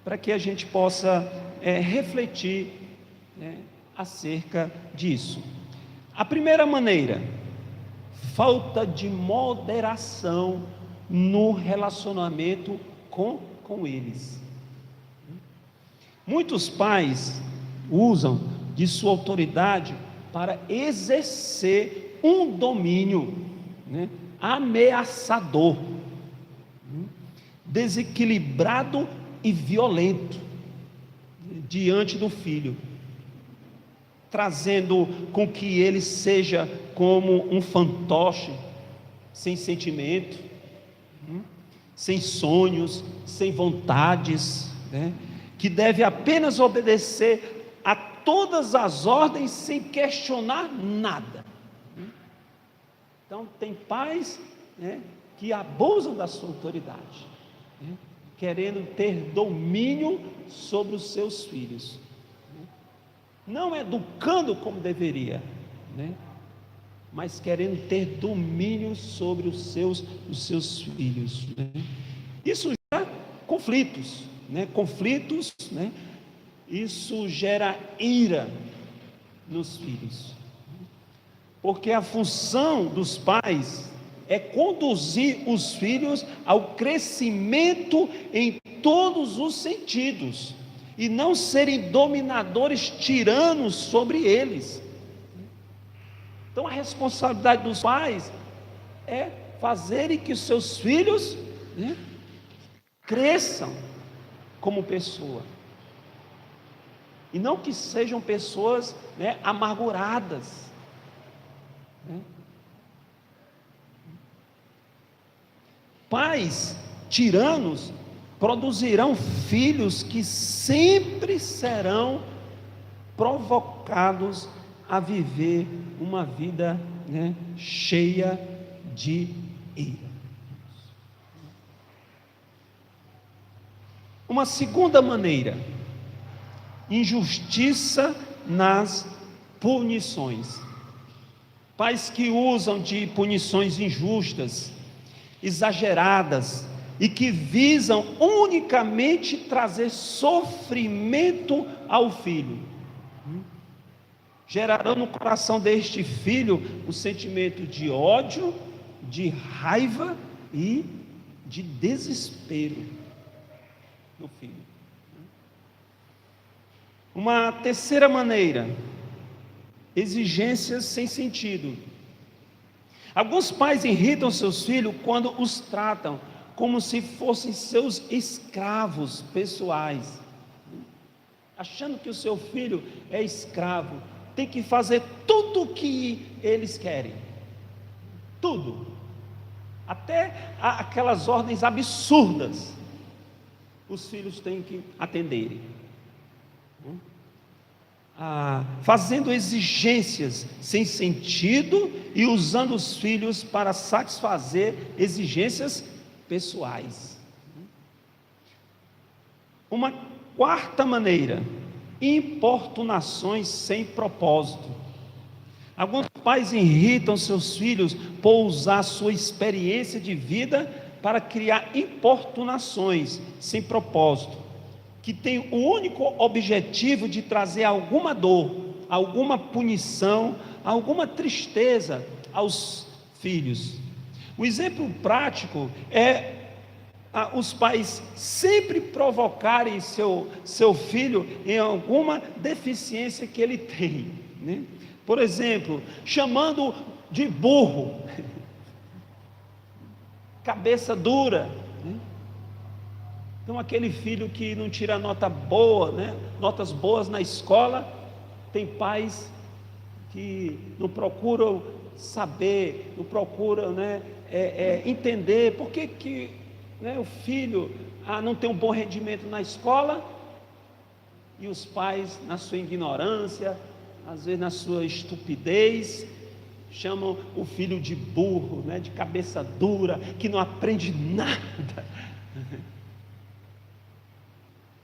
para que a gente possa refletir, né, acerca disso. A primeira maneira: falta de moderação no relacionamento com eles. Muitos pais usam de sua autoridade para exercer um domínio, né, ameaçador, desequilibrado e violento diante do filho, trazendo com que ele seja como um fantoche, sem sentimento, sem sonhos, sem vontades, né? Que deve apenas obedecer a todas as ordens sem questionar nada. Então tem pais, né, que abusam da sua autoridade, né, querendo ter domínio sobre os seus filhos, né, não educando como deveria, né, mas querendo ter domínio sobre os seus filhos, né. Isso gera conflitos, né, né, isso gera ira nos filhos, porque a função dos pais é conduzir os filhos ao crescimento em todos os sentidos, e não serem dominadores tiranos sobre eles. Então a responsabilidade dos pais é fazerem que os seus filhos, né, cresçam como pessoa, e não que sejam pessoas, né, amarguradas, né? Pais tiranos produzirão filhos que sempre serão provocados a viver uma vida, né, cheia de ira. Uma segunda maneira: injustiça nas punições. Pais que usam de punições injustas, exageradas, e que visam unicamente trazer sofrimento ao filho, gerarão no coração deste filho o sentimento de ódio, de raiva e de desespero do filho. Uma terceira maneira: exigências sem sentido. Alguns pais irritam seus filhos quando os tratam como se fossem seus escravos pessoais, achando que o seu filho é escravo, tem que fazer tudo o que eles querem, tudo, até aquelas ordens absurdas, os filhos têm que atenderem, fazendo exigências sem sentido e usando os filhos para satisfazer exigências pessoais. Uma quarta maneira: importunações sem propósito. Alguns pais irritam seus filhos por usar sua experiência de vida para criar importunações sem propósito, que tem o único objetivo de trazer alguma dor, alguma punição, alguma tristeza aos filhos. O exemplo prático é os pais sempre provocarem seu filho em alguma deficiência que ele tem, né? Por exemplo, chamando de burro, cabeça dura, né? Então aquele filho que não tira nota boa, né, notas boas na escola, tem pais que não procuram saber, não procuram, né, entender por que, né, o filho não tem um bom rendimento na escola, e os pais, na sua ignorância, às vezes na sua estupidez, chamam o filho de burro, né, de cabeça dura, que não aprende nada.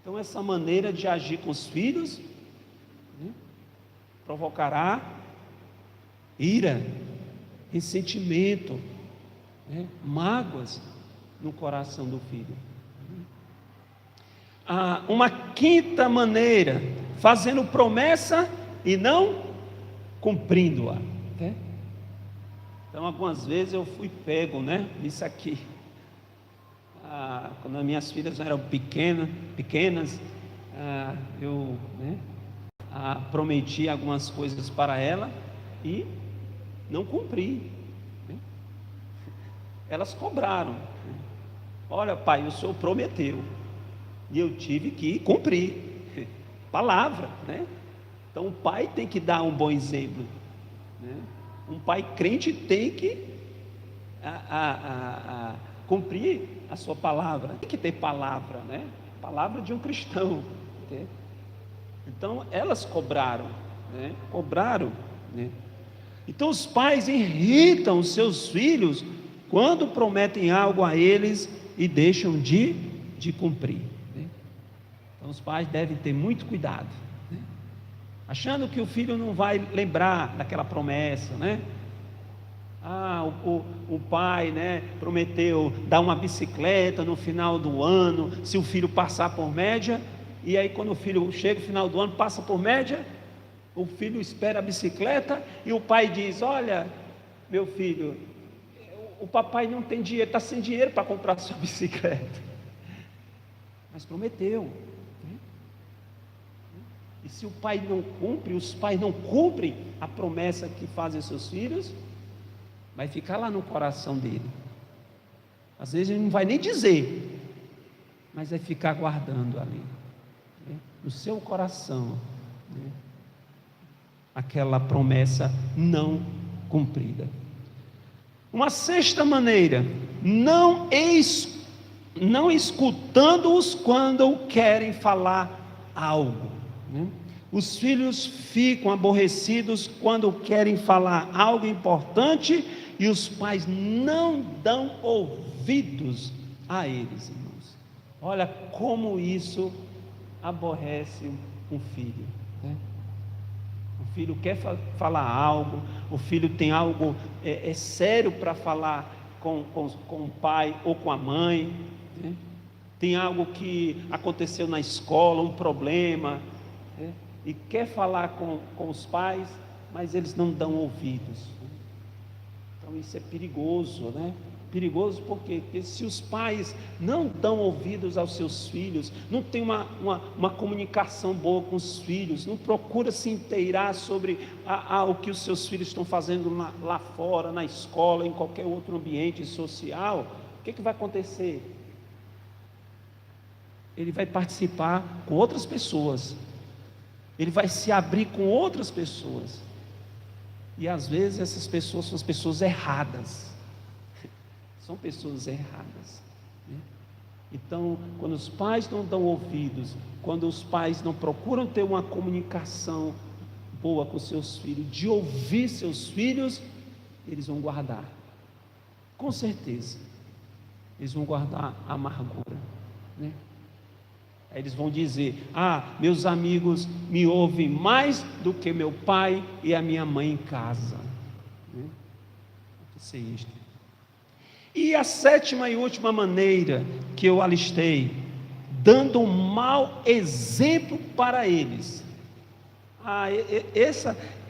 Então essa maneira de agir com os filhos, né, provocará ira, ressentimento, né, mágoas no coração do filho. Uma quinta maneira: fazendo promessa e não cumprindo-a, né? Então algumas vezes eu fui pego, né, nisso aqui. Quando as minhas filhas eram pequenas, eu, né, prometi algumas coisas para ela e não cumpri, né? Elas cobraram, né? olha pai, o senhor prometeu, e eu tive que cumprir, palavra, né? Então o pai tem que dar um bom exemplo, né? Um pai crente tem que cumprir a sua palavra, tem que ter palavra, né? Palavra de um cristão, né? Então elas cobraram, né? Então os pais irritam os seus filhos quando prometem algo a eles e deixam de cumprir, né? Então os pais devem ter muito cuidado, né? Achando que o filho não vai lembrar daquela promessa, né? O pai, né, prometeu dar uma bicicleta no final do ano, se o filho passar por média, e aí quando o filho chega no final do ano, passa por média, o filho espera a bicicleta, e o pai diz, olha, meu filho, o papai não tem dinheiro, está sem dinheiro para comprar sua bicicleta, mas prometeu, né? E se o pai não cumpre, os pais não cumprem a promessa que fazem aos seus filhos, vai ficar lá no coração dele. Às vezes ele não vai nem dizer, mas vai ficar guardando ali, né, no seu coração, né, aquela promessa não cumprida. Uma sexta maneira, não escutando-os quando querem falar algo, né? Os filhos ficam aborrecidos quando querem falar algo importante e os pais não dão ouvidos a eles, irmãos. Olha como isso aborrece um filho, né? O filho quer falar algo, o filho tem algo sério para falar com o pai ou com a mãe, né? Tem algo que aconteceu na escola, um problema, né? E quer falar com os pais, mas eles não dão ouvidos. Então isso é perigoso, né? Perigoso porque se os pais não dão ouvidos aos seus filhos, não tem uma comunicação boa com os filhos, não procura se inteirar sobre o que os seus filhos estão fazendo lá fora, na escola, em qualquer outro ambiente social, o que vai acontecer? Ele vai participar com outras pessoas, ele vai se abrir com outras pessoas, e às vezes essas pessoas são as pessoas erradas, são pessoas erradas, né? Então, quando os pais não dão ouvidos, quando os pais não procuram ter uma comunicação boa com seus filhos, de ouvir seus filhos, eles vão guardar, com certeza, eles vão guardar a amargura, né? Aí eles vão dizer, meus amigos me ouvem mais do que meu pai e a minha mãe em casa, né? Isso é isto. E a sétima e última maneira que eu alistei, dando um mau exemplo para eles.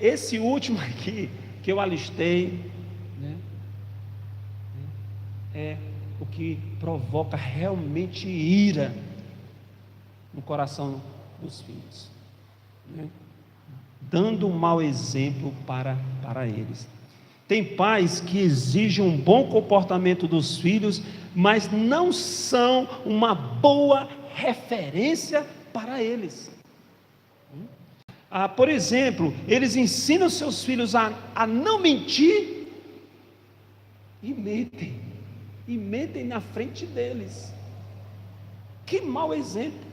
Esse último aqui que eu alistei, né, é o que provoca realmente ira no coração dos filhos, né? Dando um mau exemplo para eles. Tem pais que exigem um bom comportamento dos filhos, mas não são uma boa referência para eles. Por exemplo, eles ensinam seus filhos a não mentir e mentem na frente deles. Que mau exemplo!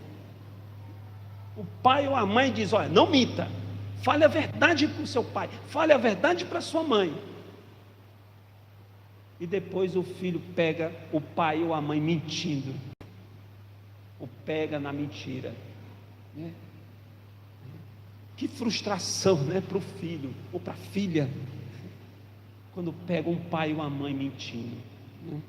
O pai ou a mãe diz, olha, não minta, fale a verdade para o seu pai, fale a verdade para a sua mãe. E depois o filho pega o pai ou a mãe mentindo, o pega na mentira, né? Que frustração, né, para o filho ou para a filha, quando pega um pai ou uma mãe mentindo, né?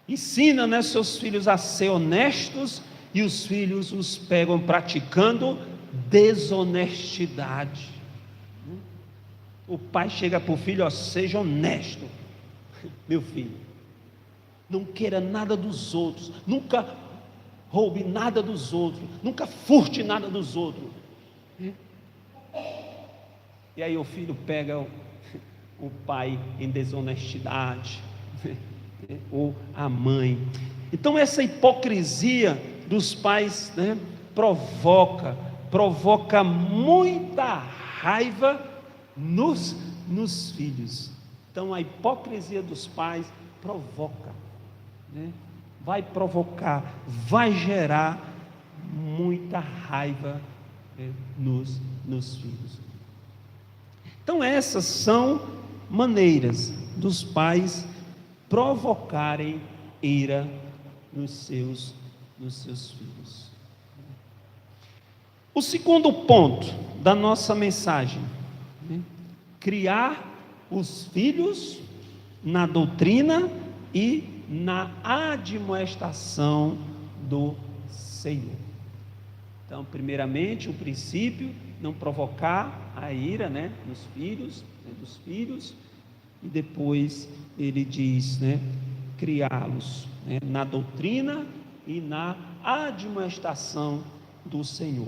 Ensina, né, seus filhos a ser honestos, e os filhos os pegam praticando desonestidade. O pai chega para o filho, seja honesto, meu filho, não queira nada dos outros, nunca roube nada dos outros, nunca furte nada dos outros. E aí o filho pega o pai em desonestidade, ou a mãe. Então essa hipocrisia dos pais, né, provoca muita raiva nos filhos. Então a hipocrisia dos pais provoca, né, vai provocar, vai gerar muita raiva, né, nos filhos. Então essas são maneiras dos pais provocarem ira nos seus filhos. O segundo ponto da nossa mensagem, né? Criar os filhos na doutrina e na admoestação do Senhor. Então, primeiramente, o princípio, não provocar a ira, né, nos filhos, né, dos filhos, e depois ele diz, né, criá-los, né, na doutrina e na admoestação do Senhor.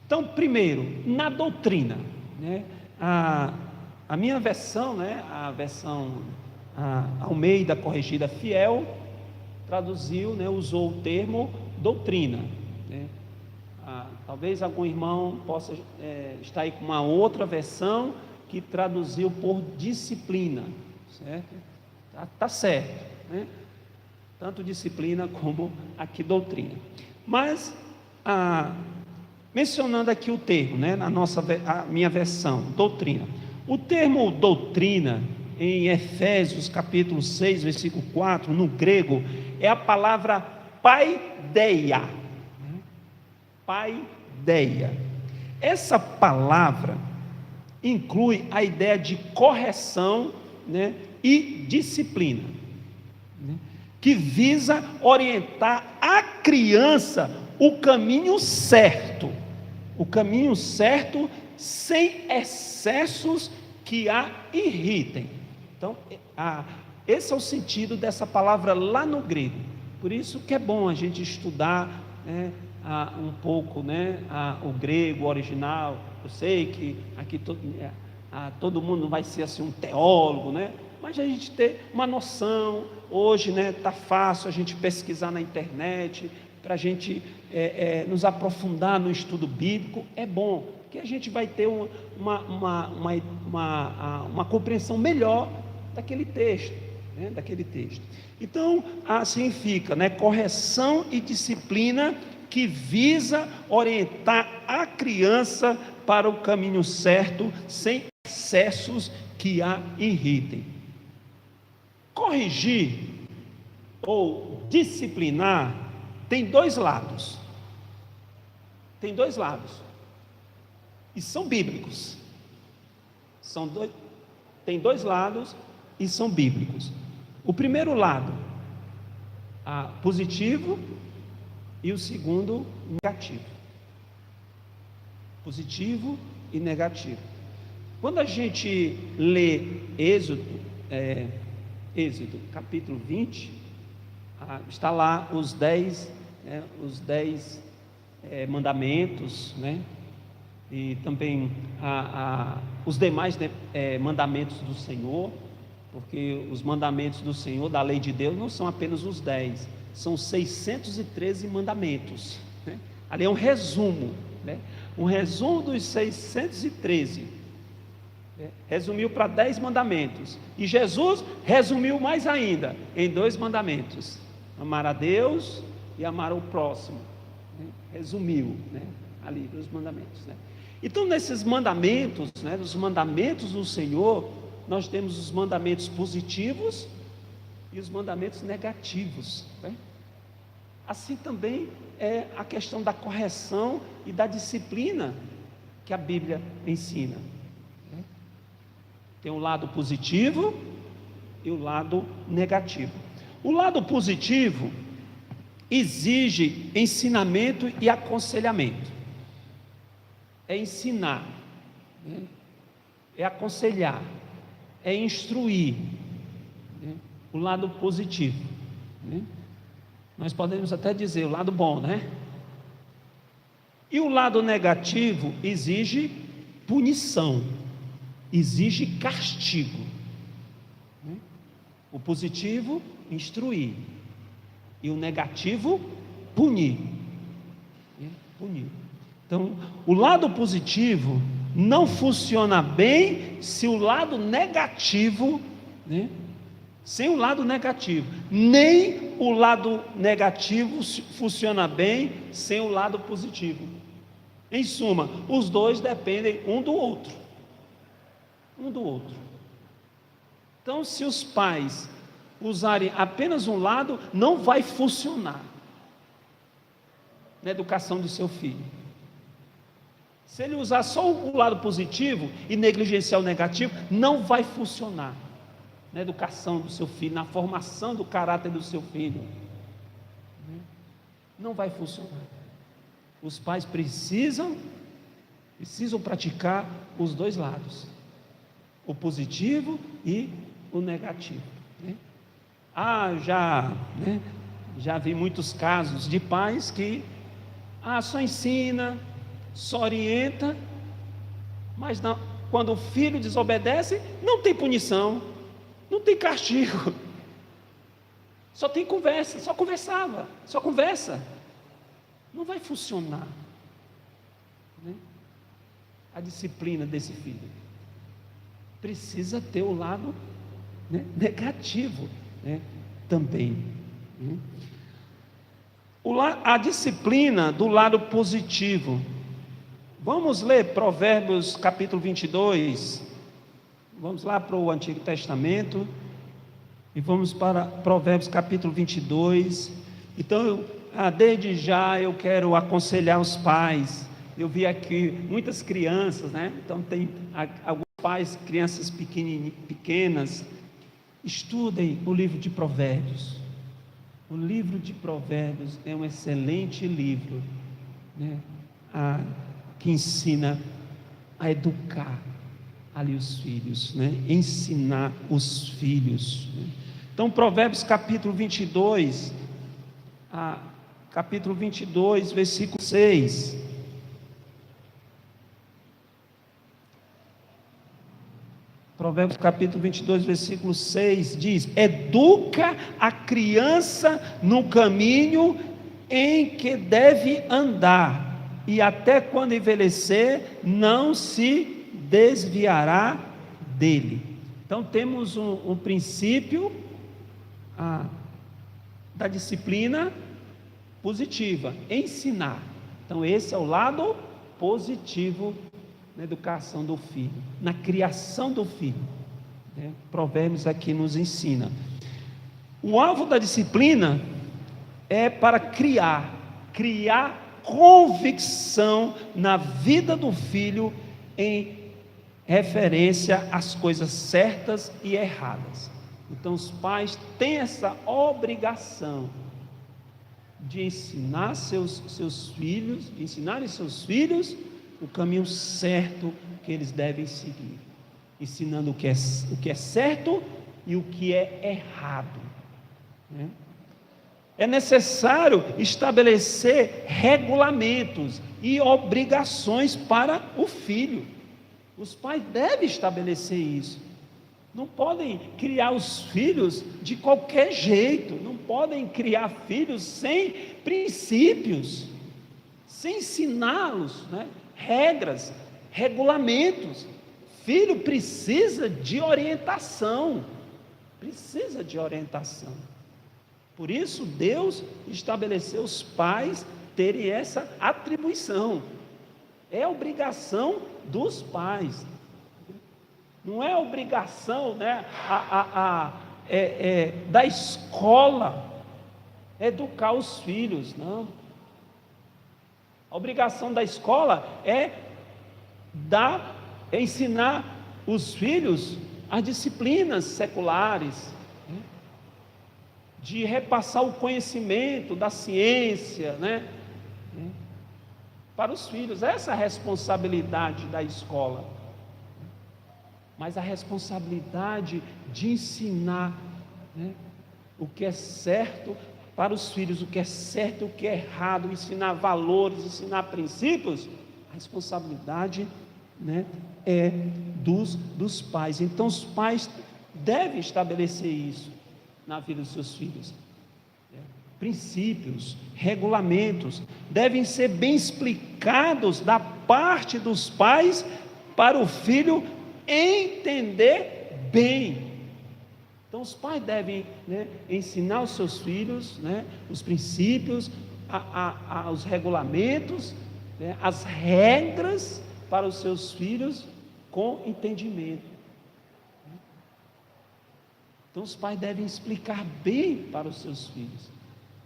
Então, primeiro, na doutrina, né, a minha versão, né, a versão Almeida Corrigida Fiel, traduziu, né, usou o termo doutrina, né. Talvez algum irmão possa estar aí com uma outra versão que traduziu por disciplina, certo? Tá certo, né? Tanto disciplina como aqui doutrina. Mas mencionando aqui o termo, né, a minha versão, doutrina. O termo doutrina em Efésios capítulo 6, versículo 4, no grego, é a palavra paideia. Paideia. Essa palavra inclui a ideia de correção, né, e disciplina, né, que visa orientar a criança o caminho certo sem excessos que a irritem. Então, esse é o sentido dessa palavra lá no grego. Por isso que é bom a gente estudar, né, um pouco, né, o grego original. Eu sei que aqui todo mundo não vai ser assim um teólogo, né? Mas a gente ter uma noção. Hoje, né, tá fácil a gente pesquisar na internet para a gente nos aprofundar no estudo bíblico. É bom, que a gente vai ter uma compreensão melhor daquele texto, né, daquele texto. Então, assim fica, né, correção e disciplina que visa orientar a criança para o caminho certo, sem excessos que a irritem. Corrigir ou disciplinar tem dois lados. Tem dois lados. E são bíblicos. Tem dois lados e são bíblicos. O primeiro lado, positivo, e o segundo, negativo. Positivo e negativo. Quando a gente lê Êxodo capítulo 20, está lá os 10 mandamentos, né? E também os demais mandamentos do Senhor, porque os mandamentos do Senhor, da lei de Deus, não são apenas os 10, são 613 mandamentos, né? Ali é um resumo, né? Um resumo dos 613, resumiu para 10 mandamentos, e Jesus resumiu mais ainda em 2 mandamentos: amar a Deus e amar o próximo, né? Resumiu, né, ali 2 mandamentos, né? Então, nesses mandamentos, né, dos mandamentos do Senhor, nós temos os mandamentos positivos e os mandamentos negativos, né? Assim também é a questão da correção e da disciplina que a Bíblia ensina, né? Tem o lado positivo e o lado negativo. O lado positivo exige ensinamento e aconselhamento. É ensinar, né? É aconselhar, é instruir, né? O lado positivo, né? Nós podemos até dizer o lado bom, né? E o lado negativo exige punição, exige castigo, né? O positivo, instruir. E o negativo, punir. Punir. Então, o lado positivo não funciona bem se o lado negativo, né? Sem o lado negativo. Nem o lado negativo funciona bem sem o lado positivo. Em suma, os dois dependem um do outro. Um do outro. Então, se os pais usarem apenas um lado, não vai funcionar na educação do seu filho. Se ele usar só o lado positivo e negligenciar o negativo, não vai funcionar na educação do seu filho, na formação do caráter do seu filho. Não vai funcionar. Os pais precisam praticar os dois lados, o positivo e o negativo. Já vi muitos casos de pais que só ensina, só orienta, mas não, quando o filho desobedece, não tem punição, não tem castigo, só tem conversa, só conversa. Não vai funcionar, né? A disciplina desse filho precisa ter o lado, né, negativo, né, também, né? A disciplina do lado positivo. Vamos ler Provérbios capítulo 22. Vamos lá para o Antigo Testamento e vamos para Provérbios capítulo 22. Então, desde já eu quero aconselhar os pais. Eu vi aqui muitas crianças, né? Então tem alguns pais, crianças pequenas. Estudem o livro de Provérbios. O livro de Provérbios é um excelente livro, né? Que ensina a educar ali os filhos, né? Ensinar os filhos, né? Então, Provérbios capítulo 22, versículo 6. Provérbios capítulo 22, versículo 6 diz: educa a criança no caminho em que deve andar, e até quando envelhecer, não se desviará dele. Então temos um princípio da disciplina positiva, ensinar. Então esse é o lado positivo na educação do filho, na criação do filho, né? Provérbios aqui nos ensina. O alvo da disciplina é para criar convicção na vida do filho em referência às coisas certas e erradas. Então os pais têm essa obrigação de ensinar seus filhos, de ensinarem seus filhos o caminho certo que eles devem seguir, ensinando o que é certo e o que é errado, né? É necessário estabelecer regulamentos e obrigações para o filho. Os pais devem estabelecer isso. Não podem criar os filhos de qualquer jeito, não podem criar filhos sem princípios, sem ensiná-los, né? Regras, regulamentos. Filho precisa de orientação, Por isso Deus estabeleceu os pais terem essa atribuição. É obrigação dos pais. Não é obrigação, né, da escola educar os filhos, não. A obrigação da escola é ensinar os filhos as disciplinas seculares, né? De repassar o conhecimento da ciência, né? Para os filhos. Essa é a responsabilidade da escola. Mas a responsabilidade de ensinar, né, o que é certo para os filhos, o que é certo e o que é errado, ensinar valores, ensinar princípios, a responsabilidade, né, é dos pais. Então os pais devem estabelecer isso. na vida dos seus filhos. Princípios, regulamentos devem ser bem explicados da parte dos pais para o filho entender bem. Então os pais devem, ensinar os seus filhos, os princípios, os regulamentos, as regras para os seus filhos com entendimento. Então os pais devem explicar bem para os seus filhos,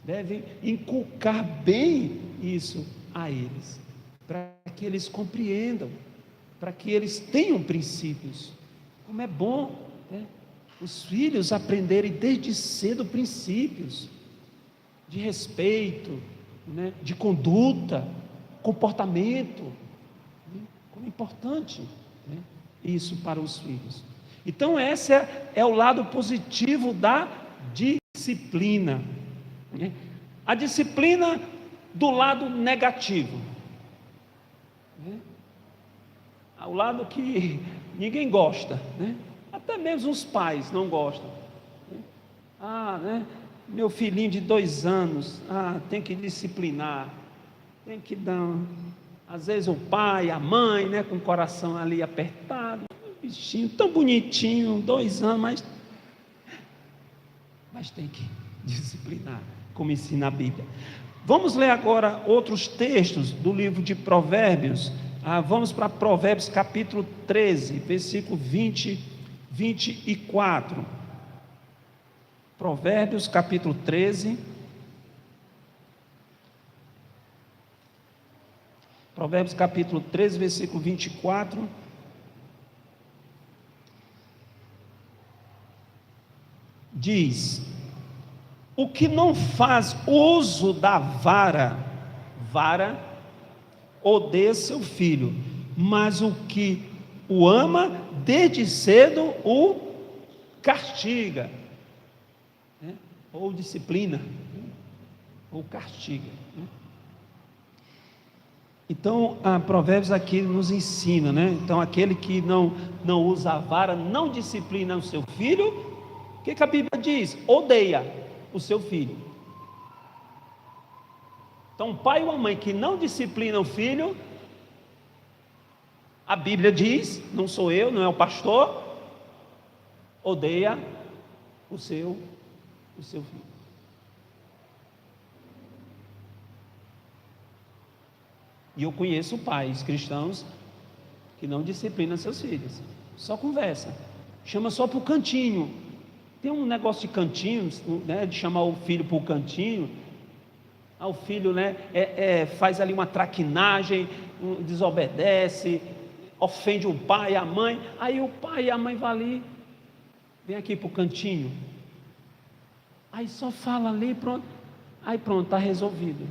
devem inculcar bem isso a eles, para que eles compreendam, para que eles tenham princípios. Como é bom, os filhos aprenderem desde cedo princípios de respeito, de conduta, comportamento. Como é importante, isso para os filhos. Então esse é o lado positivo da disciplina. A disciplina do lado negativo, ao lado que ninguém gosta, até mesmo os pais não gostam. Meu filhinho de 2 anos, tem que disciplinar, tem que dar. Às vezes o pai, a mãe, com o coração ali apertado, bichinho tão bonitinho, 2 anos, mas tem que disciplinar, como ensina a Bíblia. Vamos ler agora outros textos do livro de Provérbios. Vamos para Provérbios capítulo 13, versículo 24. Provérbios capítulo 13. Provérbios capítulo 13, versículo 24. Diz: o que não faz uso da vara, odeia seu filho, mas o que o ama, desde cedo o castiga, ou disciplina, ou castiga. Então, Provérbios aqui nos ensina, então aquele que não usa a vara, não disciplina o seu filho, o que a Bíblia diz? Odeia o seu filho. Então, o pai ou a mãe que não disciplina o filho, a Bíblia diz, não sou eu, não é o pastor, odeia o seu filho. E eu conheço pais cristãos que não disciplinam seus filhos, só conversa, chama só para o cantinho. Tem um negócio de cantinho, de chamar o filho para o cantinho. O filho, faz ali uma traquinagem, desobedece, ofende o pai e a mãe. Aí o pai e a mãe vão ali, vem aqui para o cantinho. Aí só fala ali, pronto. Aí pronto, está resolvido.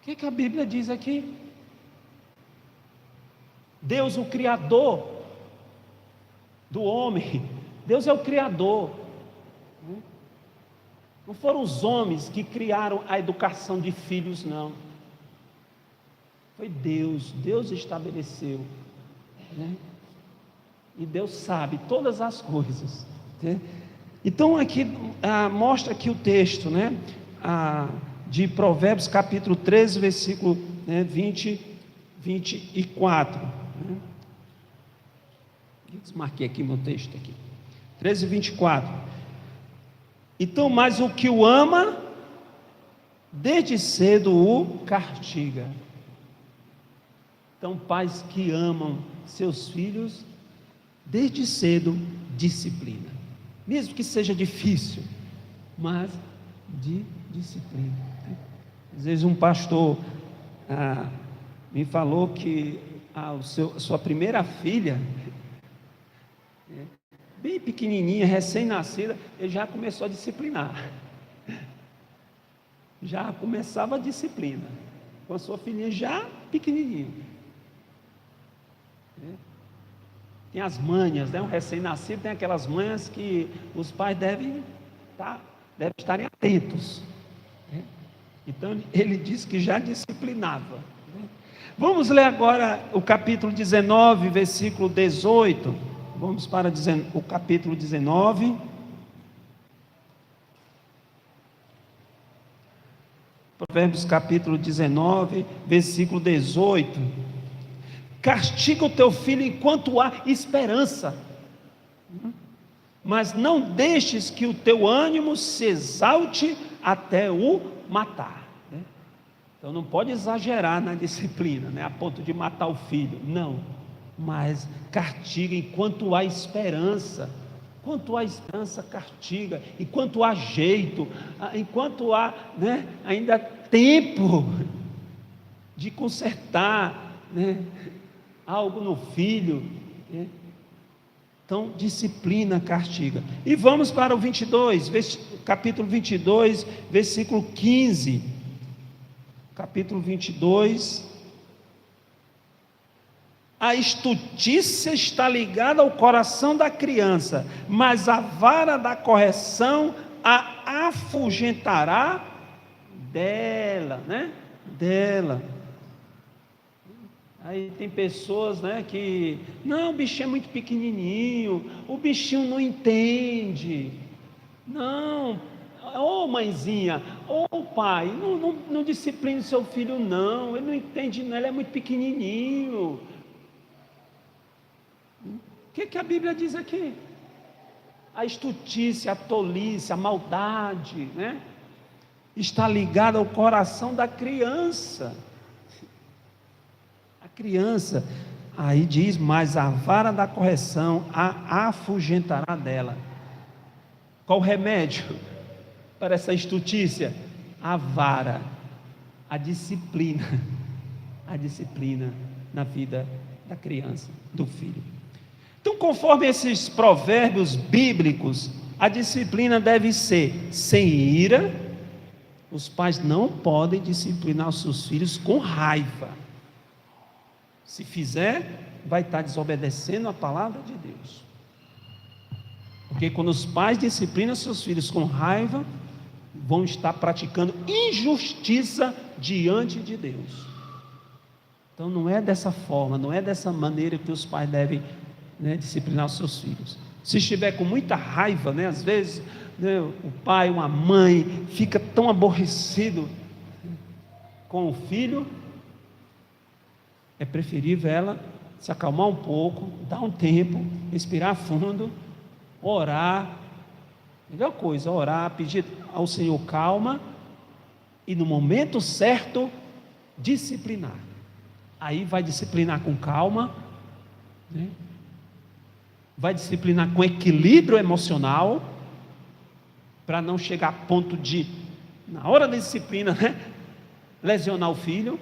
O que a Bíblia diz aqui? Deus, o Criador do homem, Deus é o Criador. Não foram os homens que criaram a educação de filhos, não. Foi Deus estabeleceu. E Deus sabe todas as coisas. Então aqui mostra aqui o texto, de Provérbios capítulo 13, versículo 24. Marquei aqui meu texto aqui. 13, 24. Então, mas o que o ama, desde cedo o castiga. Então, pais que amam seus filhos, desde cedo disciplina. Mesmo que seja difícil, mas de disciplina. Às vezes um pastor me falou que a sua primeira filha, bem pequenininha, recém-nascida, ele já começou a disciplinar. Já começava a disciplina com a sua filhinha já pequenininha. Tem as manhas, um recém-nascido tem aquelas manhas que os pais devem estarem atentos. Então ele disse que já disciplinava. Vamos ler agora o capítulo 19, versículo 18. Vamos para o capítulo 19. Provérbios capítulo 19, versículo 18. Castiga o teu filho enquanto há esperança, mas não deixes que o teu ânimo se exalte até o matar. Então não pode exagerar na disciplina, a ponto de matar o filho, não, mas castiga enquanto há esperança. Enquanto há esperança, castiga. Enquanto há jeito, enquanto há ainda tempo de consertar algo no filho, então disciplina, castiga. E vamos para o 22, capítulo 22, versículo 15. Capítulo 22. A estutícia está ligada ao coração da criança, mas a vara da correção a afugentará dela, dela. Aí tem pessoas, que, não, o bichinho é muito pequenininho, o bichinho não entende. Não, ô mãezinha, ô pai, não discipline seu filho não, ele não entende não, ele é muito pequenininho. O que a Bíblia diz aqui? A estutícia, a tolice, a maldade, está ligada ao coração da criança. A criança, aí diz, mas a vara da correção a afugentará dela. Qual o remédio para essa estutícia? A vara, a disciplina na vida da criança, do filho. Então, conforme esses provérbios bíblicos, a disciplina deve ser sem ira. Os pais não podem disciplinar os seus filhos com raiva. Se fizer, vai estar desobedecendo a palavra de Deus. Porque quando os pais disciplinam seus filhos com raiva, vão estar praticando injustiça diante de Deus. Então não é dessa forma, não é dessa maneira que os pais devem disciplinar os seus filhos. Se estiver com muita raiva, às vezes o pai, uma mãe fica tão aborrecido com o filho, é preferível ela se acalmar um pouco, dar um tempo, respirar fundo, orar. Melhor coisa, orar, pedir ao Senhor calma e no momento certo disciplinar. Aí vai disciplinar com calma, vai disciplinar com equilíbrio emocional, para não chegar a ponto de, na hora da disciplina, lesionar o filho.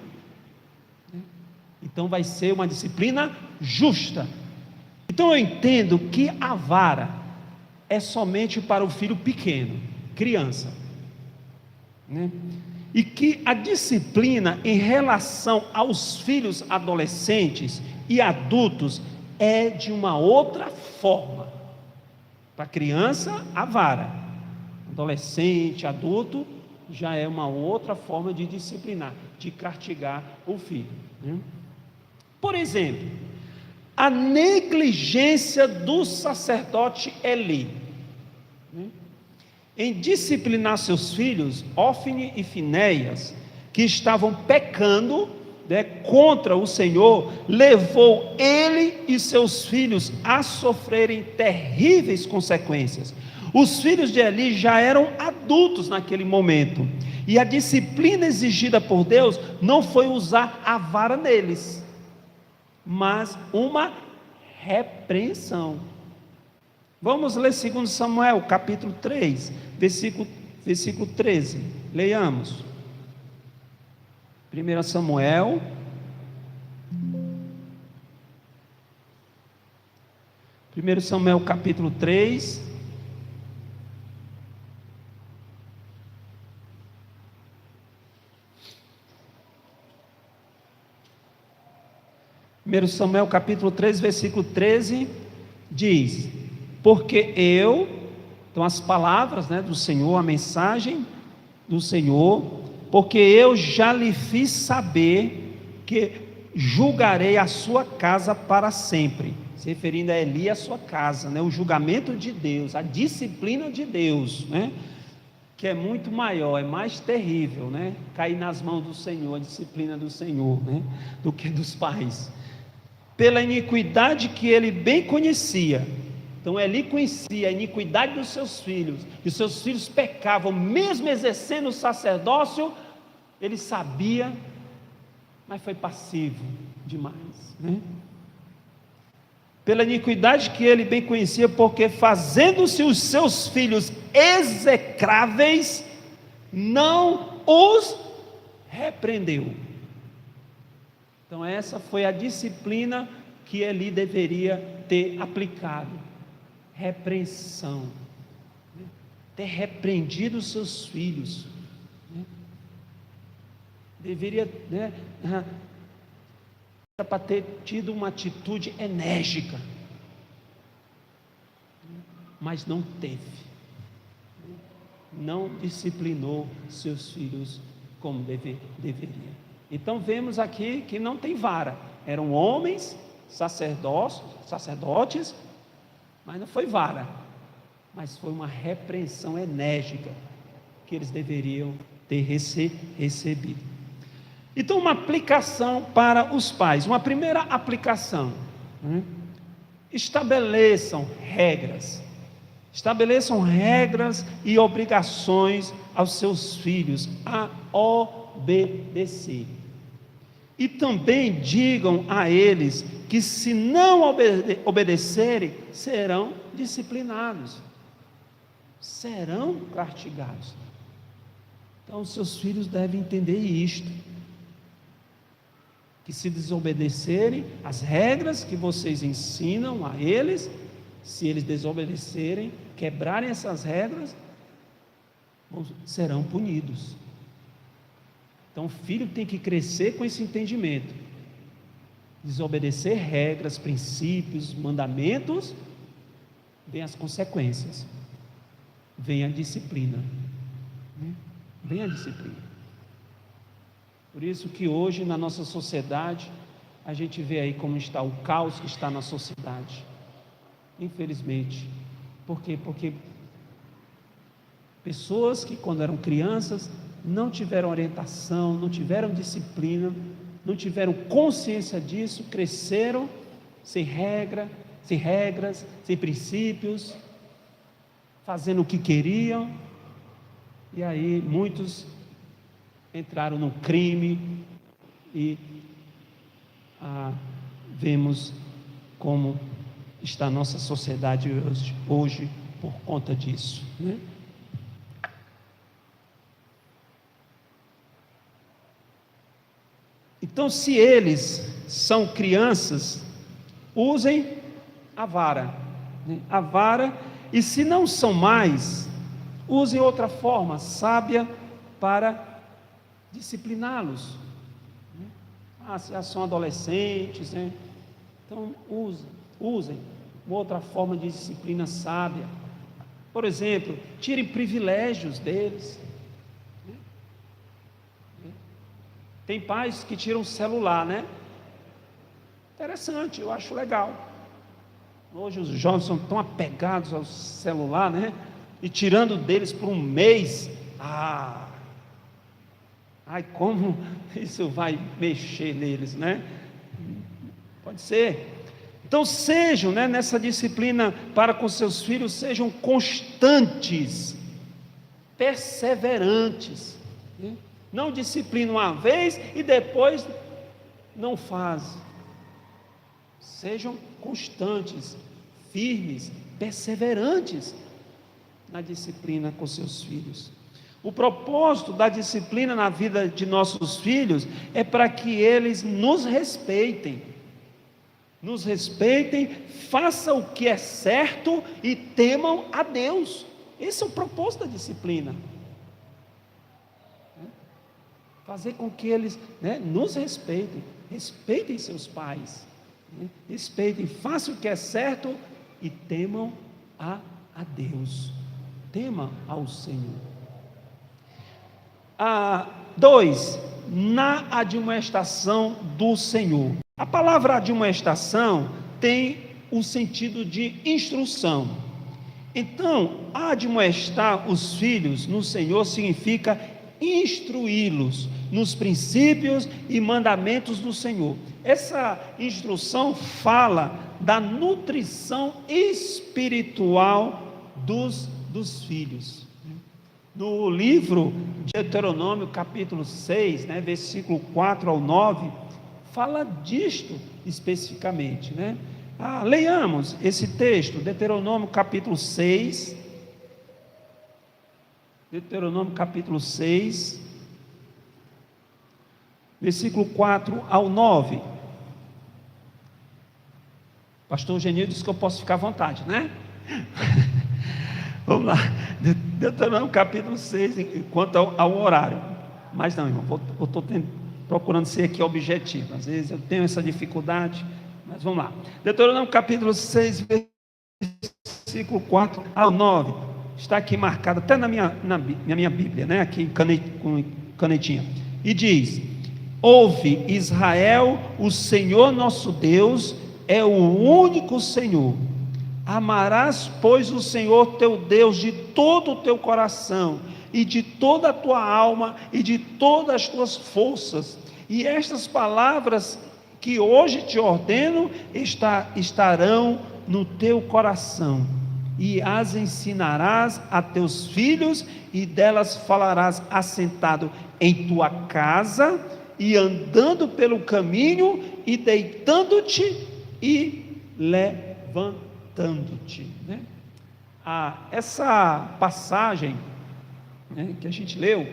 Então vai ser uma disciplina justa. Então eu entendo que a vara é somente para o filho pequeno, criança, e que a disciplina em relação aos filhos adolescentes e adultos é de uma outra forma. Para criança, a vara. Adolescente, adulto, já é uma outra forma de disciplinar, de castigar o filho. Por exemplo, a negligência do sacerdote Eli em disciplinar seus filhos, Ófine e Finéias, que estavam pecando contra o Senhor, levou ele e seus filhos a sofrerem terríveis consequências. Os filhos de Eli já eram adultos naquele momento, e a disciplina exigida por Deus não foi usar a vara neles, mas uma repreensão. Vamos ler 2 Samuel, capítulo 3, versículo 13. Leiamos. 1 Samuel, capítulo 3, Samuel capítulo 3, versículo 13, diz: porque então as palavras do Senhor, a mensagem do Senhor, porque eu já lhe fiz saber que julgarei a sua casa para sempre, se referindo a Eli e a sua casa, né? O julgamento de Deus, a disciplina de Deus, né? Que é muito maior, é mais terrível, né? Cair nas mãos do Senhor, a disciplina do Senhor, né? Do que dos pais. Pela iniquidade que ele bem conhecia. Então Eli conhecia a iniquidade dos seus filhos, e os seus filhos pecavam, mesmo exercendo o sacerdócio, ele sabia, mas foi passivo demais, né? Pela iniquidade que ele bem conhecia, porque fazendo-se os seus filhos execráveis, não os repreendeu. Então essa foi a disciplina que Eli deveria ter aplicado, repreensão, né? Ter repreendido os seus filhos, né? Deveria, né? Para ter tido uma atitude enérgica, mas não teve, não disciplinou seus filhos como deveria. Então vemos aqui que não tem vara, eram homens, sacerdotes, mas não foi vara, mas foi uma repreensão enérgica que eles deveriam ter recebido. Então, uma aplicação para os pais, uma primeira aplicação, né? Estabeleçam regras e obrigações aos seus filhos a obedecer. E também digam a eles que, se não obedecerem, serão disciplinados, serão castigados. Então, seus filhos devem entender isto, que se desobedecerem as regras que vocês ensinam a eles, se eles desobedecerem, quebrarem essas regras, serão punidos. Então o filho tem que crescer com esse entendimento. Desobedecer regras, princípios, mandamentos, vem as consequências, vem a disciplina, né? Vem a disciplina. Por isso que hoje na nossa sociedade, a gente vê aí como está o caos que está na sociedade, infelizmente. Por quê? Porque pessoas que quando eram crianças, não tiveram orientação, não tiveram disciplina, não tiveram consciência disso, cresceram sem regras, sem princípios, fazendo o que queriam, e aí muitos entraram no crime e vemos como está a nossa sociedade hoje por conta disso, né? Então, se eles são crianças, usem a vara, né? A vara, e se não são mais, usem outra forma sábia para discipliná-los, né? Se já são adolescentes, né? Então usem uma outra forma de disciplina sábia. Por exemplo, tirem privilégios deles, né? Tem pais que tiram o celular, né? Interessante, eu acho legal. Hoje os jovens são tão apegados ao celular, né? E tirando deles por um mês, como isso vai mexer neles, né? Pode ser. Então sejam, né, nessa disciplina para com seus filhos, sejam constantes, perseverantes, né? Não disciplinam uma vez e depois não fazem. Sejam constantes, firmes, perseverantes na disciplina com seus filhos. O propósito da disciplina na vida de nossos filhos é para que eles nos respeitem, façam o que é certo e temam a Deus. Esse é o propósito da disciplina. Fazer com que eles, né, nos respeitem seus pais, né? Respeitem, façam o que é certo e temam a Deus, temam ao Senhor. 2. Na admoestação do Senhor. A palavra admoestação tem o sentido de instrução. Então, admoestar os filhos no Senhor significa instruí-los nos princípios e mandamentos do Senhor. Essa instrução fala da nutrição espiritual dos filhos. No livro de Deuteronômio, capítulo 6, versículo 4 ao 9, fala disto especificamente, leiamos esse texto, Deuteronômio capítulo 6, versículo 4 ao 9. Pastor Genil disse que eu posso ficar à vontade, Vamos lá, Deuteronômio capítulo 6, quanto ao horário. Mas não, irmão, eu estou procurando ser aqui objetivo. Às vezes eu tenho essa dificuldade, mas vamos lá. Deuteronômio capítulo 6, versículo 4 ao 9. Está aqui marcado até na minha Bíblia, aqui com canetinha. E diz: ouve, Israel, o Senhor nosso Deus é o único Senhor. Amarás, pois, o Senhor teu Deus de todo o teu coração, e de toda a tua alma, e de todas as tuas forças. E estas palavras que hoje te ordeno estarão no teu coração, e as ensinarás a teus filhos, e delas falarás assentado em tua casa, e andando pelo caminho, e deitando-te, e levantando-te. Essa passagem que a gente leu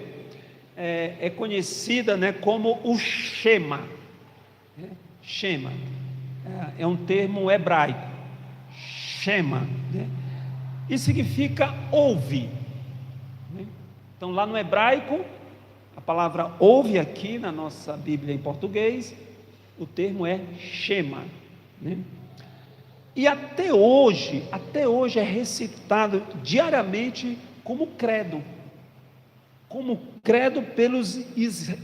é conhecida como o Shema. Shema é um termo hebraico, Shema, e significa ouve. Então, lá no hebraico, a palavra ouve, aqui na nossa Bíblia em português, o termo é Shema. E até hoje é recitado diariamente como credo pelos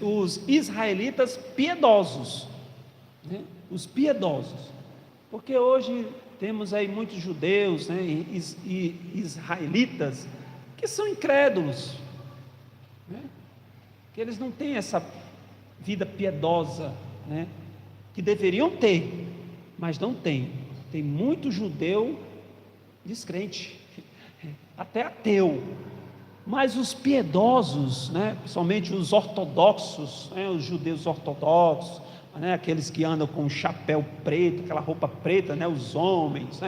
os israelitas piedosos, os piedosos, porque hoje temos aí muitos judeus, e israelitas que são incrédulos, que eles não têm essa vida piedosa, que deveriam ter, mas não têm. Tem muito judeu descrente, até ateu. Mas os piedosos, principalmente os ortodoxos, os judeus ortodoxos, aqueles que andam com chapéu preto, aquela roupa preta, os homens,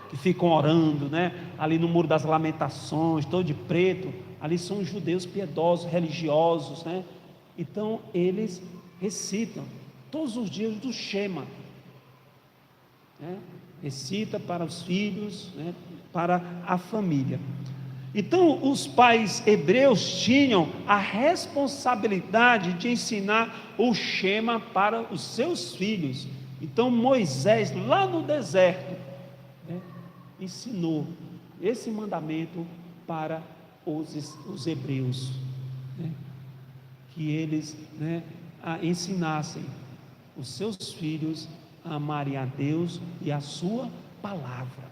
que ficam orando, ali no Muro das Lamentações, todo de preto, ali são os judeus piedosos, religiosos, Então eles recitam todos os dias do Shema, recita para os filhos, para a família. Então os pais hebreus tinham a responsabilidade de ensinar o Shema para os seus filhos. Então Moisés, lá no deserto, ensinou esse mandamento para os hebreus, que eles ensinassem os seus filhos a amarem a Deus e a sua palavra,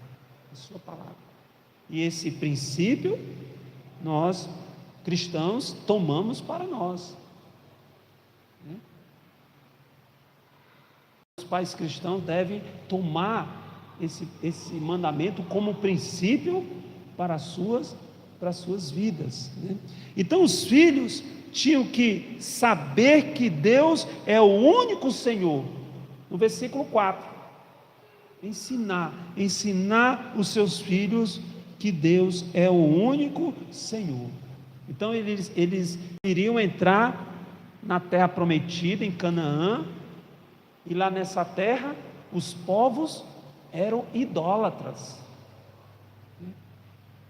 E esse princípio nós cristãos tomamos para nós. Os pais cristãos devem tomar esse mandamento como princípio para as suas vidas. Então os filhos tinham que saber que Deus é o único Senhor. No versículo 4, ensinar os seus filhos que Deus é o único Senhor. Então eles iriam entrar na terra prometida, em Canaã, e lá nessa terra os povos eram idólatras,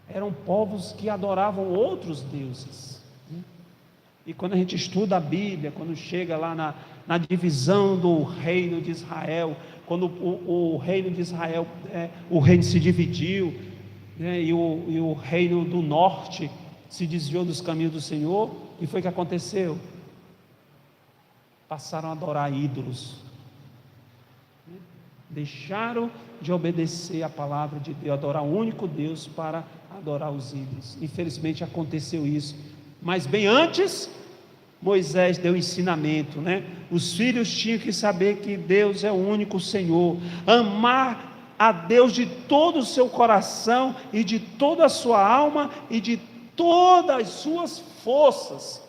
eram povos que adoravam outros deuses. E quando a gente estuda a Bíblia, quando chega lá na divisão do reino de Israel, quando o reino de Israel, o reino se dividiu, e o reino do norte se desviou dos caminhos do Senhor, o que foi que aconteceu? Passaram a adorar ídolos. Deixaram de obedecer a palavra de Deus, adorar o único Deus para adorar os ídolos. Infelizmente aconteceu isso. Mas bem antes, Moisés deu ensinamento, né? Os filhos tinham que saber que Deus é o único Senhor, amar a Deus de todo o seu coração e de toda a sua alma e de todas as suas forças,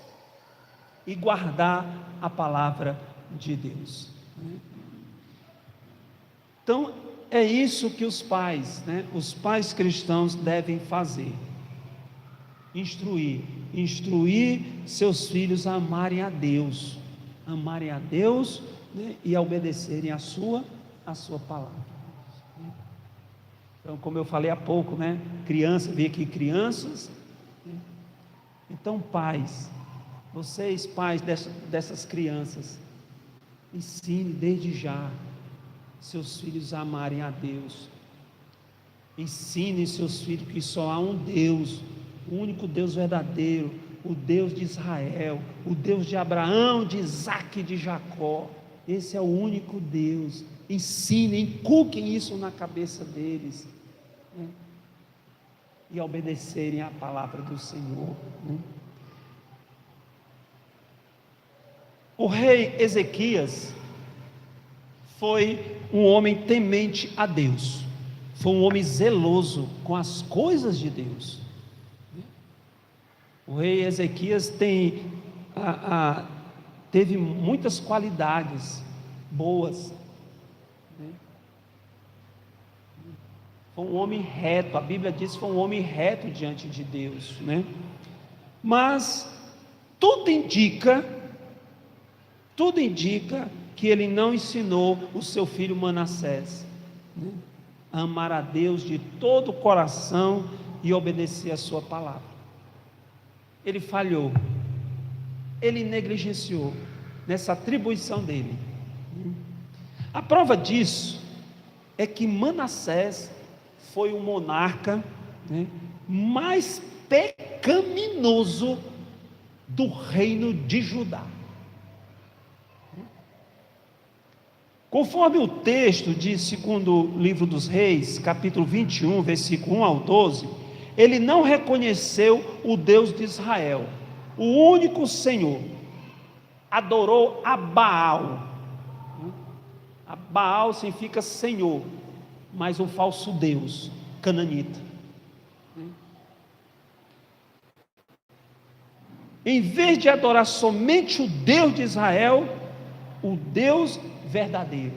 e guardar a palavra de Deus. Então, é isso que os pais cristãos devem fazer: instruir seus filhos a amarem a Deus, né, e a obedecerem a sua palavra. Então, como eu falei há pouco, né, vi aqui crianças, né? Então, pais, vocês pais dessas crianças, ensine desde já seus filhos a amarem a Deus. Ensine seus filhos que só há um Deus, o único Deus verdadeiro, o Deus de Israel, o Deus de Abraão, de Isaque e de Jacó. Esse é o único Deus. Ensinem, inculquem isso na cabeça deles, né? E obedecerem à palavra do Senhor, né? O rei Ezequias foi um homem temente a Deus, foi um homem zeloso com as coisas de Deus. O rei Ezequias teve muitas qualidades boas, né? Foi um homem reto, a Bíblia diz que foi um homem reto diante de Deus, né? Mas tudo indica que ele não ensinou o seu filho Manassés, né, a amar a Deus de todo o coração e obedecer a sua palavra. Ele falhou, ele negligenciou nessa atribuição dele. A prova disso é que Manassés foi o monarca, né, mais pecaminoso do reino de Judá. Conforme o texto de 2º livro dos Reis, capítulo 21, versículo 1 ao 12, ele não reconheceu o Deus de Israel, o único Senhor, adorou a Baal. A Baal significa Senhor, mas um falso Deus, cananita. Em vez de adorar somente o Deus de Israel, o Deus verdadeiro,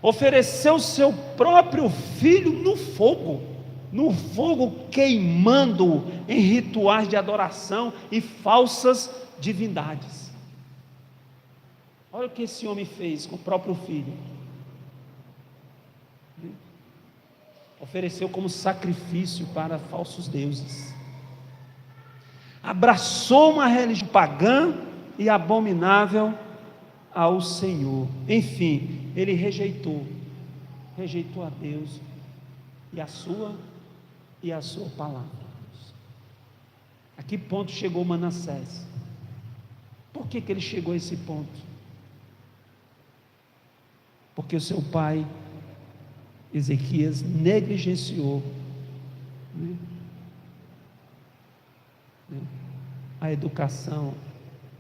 ofereceu seu próprio filho no fogo queimando em rituais de adoração e falsas divindades. Olha o que esse homem fez com o próprio filho. Ofereceu como sacrifício para falsos deuses, abraçou uma religião pagã e abominável ao Senhor. Enfim, ele rejeitou a Deus e a sua palavra. A que ponto chegou Manassés? Por que ele chegou a esse ponto? Porque o seu pai Ezequias negligenciou, né, a educação,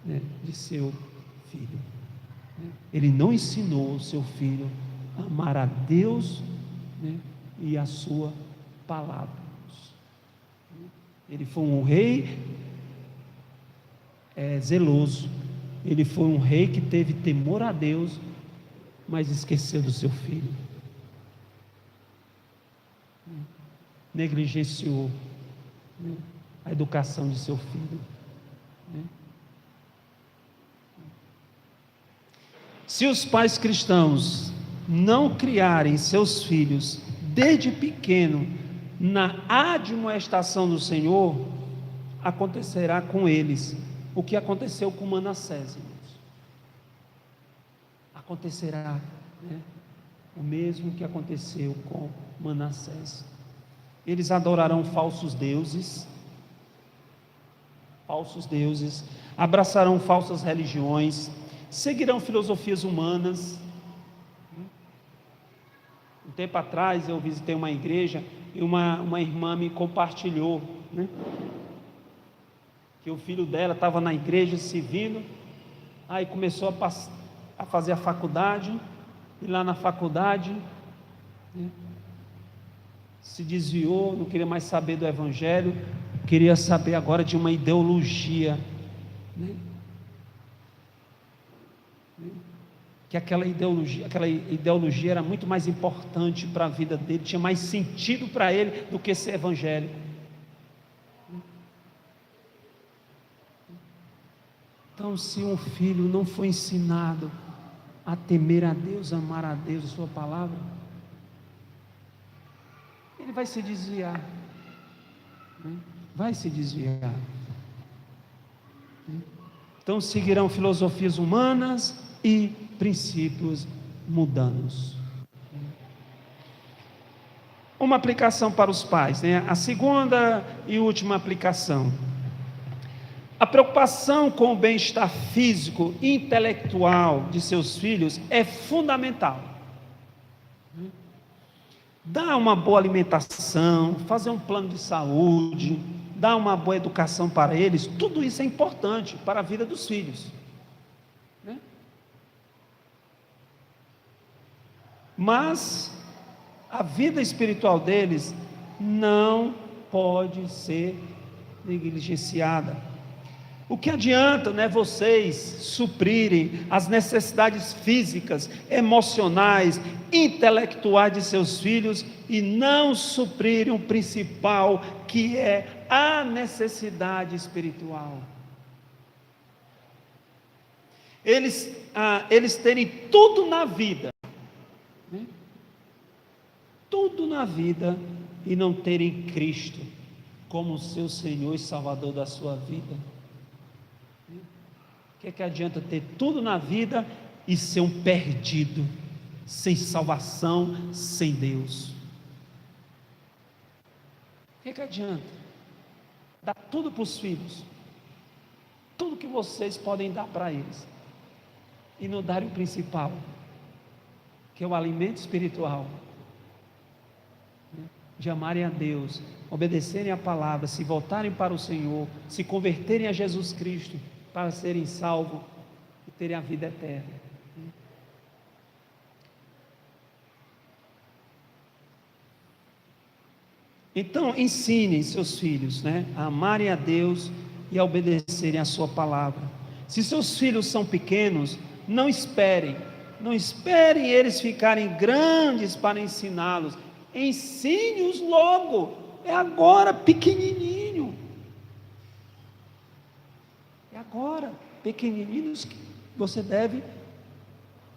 né, de seu filho. Ele não ensinou o seu filho a amar a Deus, né, e a sua palavra. Ele foi um rei zeloso, ele foi um rei que teve temor a Deus, mas esqueceu do seu filho, negligenciou, né, a educação de seu filho, né? Se os pais cristãos não criarem seus filhos desde pequeno na admoestação do Senhor, acontecerá com eles o que aconteceu com Manassés, irmãos. Acontecerá, né, o mesmo que aconteceu com Manassés. Eles adorarão falsos deuses, abraçarão falsas religiões, seguirão filosofias humanas, tempo atrás eu visitei uma igreja e uma irmã me compartilhou, né, que o filho dela estava na igreja servindo, aí começou a fazer a faculdade, e lá na faculdade, né, se desviou, não queria mais saber do evangelho, queria saber agora de uma ideologia, né, que aquela ideologia era muito mais importante para a vida dele, tinha mais sentido para ele do que ser evangélico. Então, se um filho não foi ensinado a temer a Deus, a amar a Deus, a sua palavra, ele vai se desviar, né? Vai se desviar. Então seguirão filosofias humanas e princípios mundanos. Uma aplicação para os pais, né? A segunda e última aplicação: a preocupação com o bem-estar físico e intelectual de seus filhos é fundamental. Dar uma boa alimentação, fazer um plano de saúde, dar uma boa educação para eles, tudo isso é importante para a vida dos filhos, né? Mas a vida espiritual deles não pode ser negligenciada. O que adianta, né, vocês suprirem as necessidades físicas, emocionais, intelectuais de seus filhos e não suprirem o principal, que é a necessidade espiritual? Eles terem tudo na vida, né? Tudo na vida, e não terem Cristo como seu Senhor e Salvador da sua vida. O que adianta ter tudo na vida e ser um perdido, sem salvação, sem Deus? O que adianta dar tudo para os filhos, tudo que vocês podem dar para eles, e não darem o principal, que é o alimento espiritual, de amarem a Deus, obedecerem a palavra, se voltarem para o Senhor, se converterem a Jesus Cristo, para serem salvos e terem a vida eterna. Então, ensinem seus filhos, né, a amarem a Deus e a obedecerem a sua palavra. Se seus filhos são pequenos, não esperem eles ficarem grandes para ensiná-los. Ensine-os logo, é agora, pequenininho. Agora, pequenininhos, você deve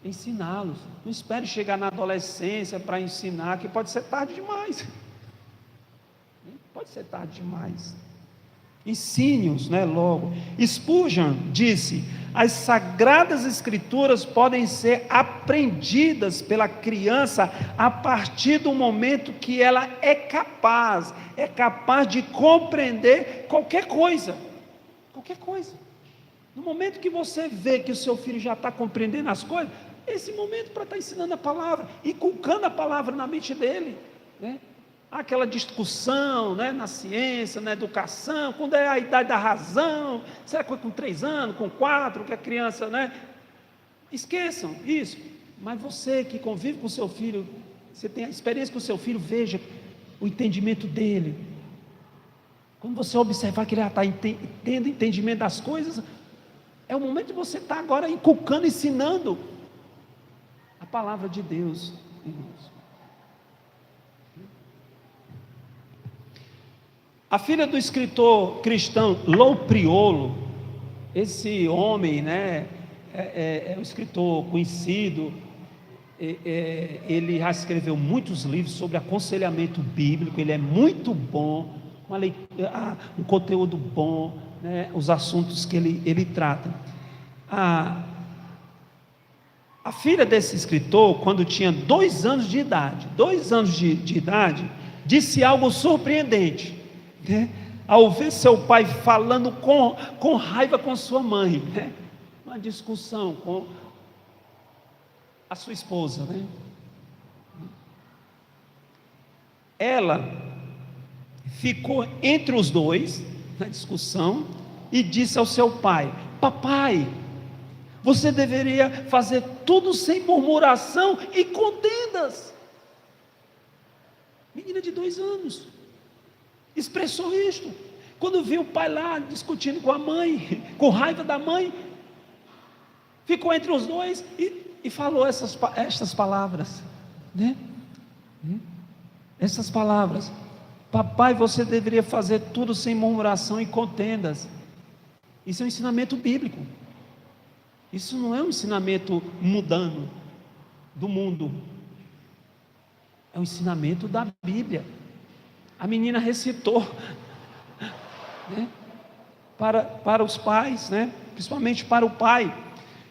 ensiná-los. Não espere chegar na adolescência para ensinar, que pode ser tarde demais. Pode ser tarde demais. Ensine-os, né, logo. Spurgeon disse: as sagradas escrituras podem ser aprendidas pela criança a partir do momento que ela é capaz de compreender qualquer coisa. No momento que você vê que o seu filho já está compreendendo as coisas, esse momento para estar ensinando a palavra, inculcando a palavra na mente dele, né? Aquela discussão, né, na ciência, na educação, quando é a idade da razão, será que foi com 3 anos, com 4, que a criança, né? Esqueçam isso. Mas você que convive com o seu filho, você tem a experiência com o seu filho, veja o entendimento dele. Quando você observar que ele já está tendo entendimento das coisas, é o momento de você estar agora inculcando, ensinando a palavra de Deus, irmãos. A filha do escritor cristão Lou Priolo, esse homem, né, é um escritor conhecido, ele já escreveu muitos livros sobre aconselhamento bíblico, ele é muito bom, um conteúdo bom, né, os assuntos que ele trata. A filha desse escritor, quando tinha 2 anos de idade, disse algo surpreendente, né, ao ver seu pai falando com raiva com sua mãe, né, uma discussão com a sua esposa, né? ela ficou entre os dois, na discussão, e disse ao seu pai: papai, você deveria fazer tudo sem murmuração e contendas. Menina de 2 anos expressou isto. Quando viu o pai lá discutindo com a mãe, com raiva da mãe, ficou entre os dois e falou estas palavras, né? Essas palavras: papai, você deveria fazer tudo sem murmuração e contendas. Isso é um ensinamento bíblico. Isso não é um ensinamento mundano do mundo. É um ensinamento da Bíblia. A menina recitou, né, para os pais, né, principalmente para o pai.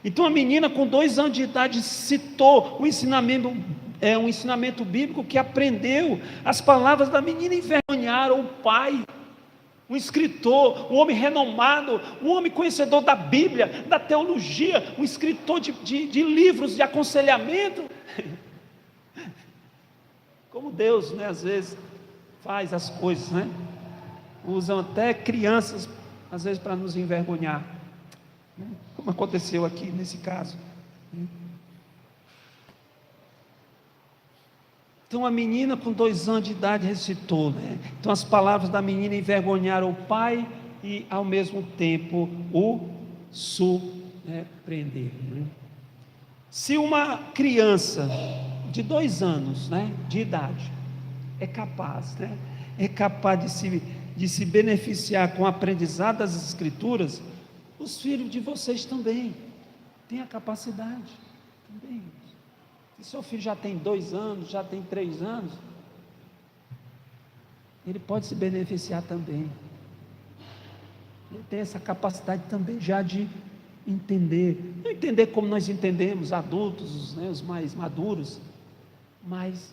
Então a menina com 2 anos de idade citou um ensinamento bíblico que aprendeu. As palavras da menina envergonharam o pai. Um escritor, um homem renomado, um homem conhecedor da Bíblia, da teologia, um escritor de livros de aconselhamento. Como Deus, né, às vezes faz as coisas, né? Usam até crianças, às vezes, para nos envergonhar, né? Como aconteceu aqui nesse caso. Então a menina com 2 anos de idade recitou, né? Então as palavras da menina envergonharam o pai e ao mesmo tempo o surpreenderam, né? Se uma criança de 2 anos, né, de idade é capaz, né, de se beneficiar com o aprendizado das Escrituras, os filhos de vocês também têm a capacidade também. Se seu filho já tem 2 anos, já tem 3 anos, ele pode se beneficiar também. Ele tem essa capacidade também já de entender, não entender como nós entendemos, adultos, né, os mais maduros, mas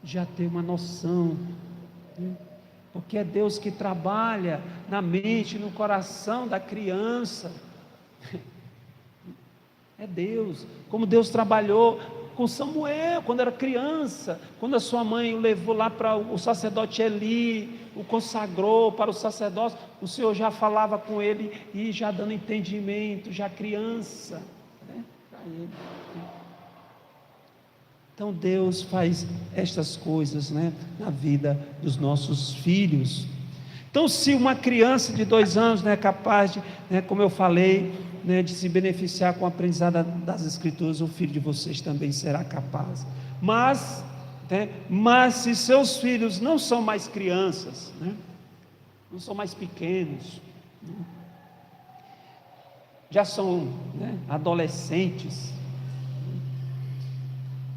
já ter uma noção, né? Porque é Deus que trabalha na mente, no coração da criança. É Deus, como Deus trabalhou com Samuel, quando era criança, quando a sua mãe o levou lá para o sacerdote Eli, o consagrou para o sacerdócio, o Senhor já falava com ele e já dando entendimento, já criança, né, para ele. Então Deus faz estas coisas, né, na vida dos nossos filhos. Então, se uma criança de 2 anos não é capaz de, né, como eu falei, né, de se beneficiar com a aprendizado das Escrituras, o filho de vocês também será capaz. Mas se seus filhos não são mais crianças, né, não são mais pequenos, né, já são, né, adolescentes,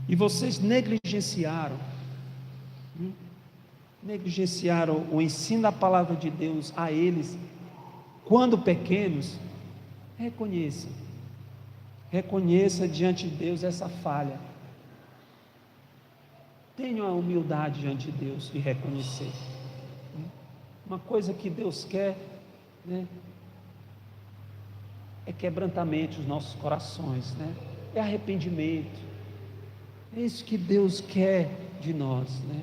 e vocês negligenciaram o ensino da palavra de Deus a eles, quando pequenos, reconheça diante de Deus essa falha. Tenha a humildade diante de Deus e reconhecer. Uma coisa que Deus quer, né, é quebrantamento dos nossos corações, né? É arrependimento. É isso que Deus quer de nós, né?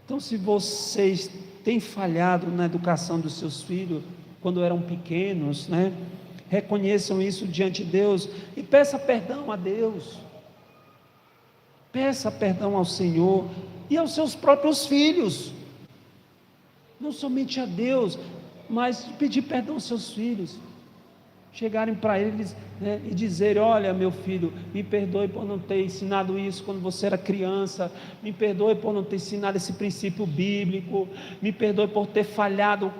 Então, se vocês têm falhado na educação dos seus filhos quando eram pequenos, né, reconheçam isso diante de Deus e peça perdão a Deus. Peça perdão ao Senhor e aos seus próprios filhos. Não somente a Deus, mas pedir perdão aos seus filhos. Chegarem para eles, né, e dizerem: olha, meu filho, me perdoe por não ter ensinado isso quando você era criança, me perdoe por não ter ensinado esse princípio bíblico, me perdoe por ter falhado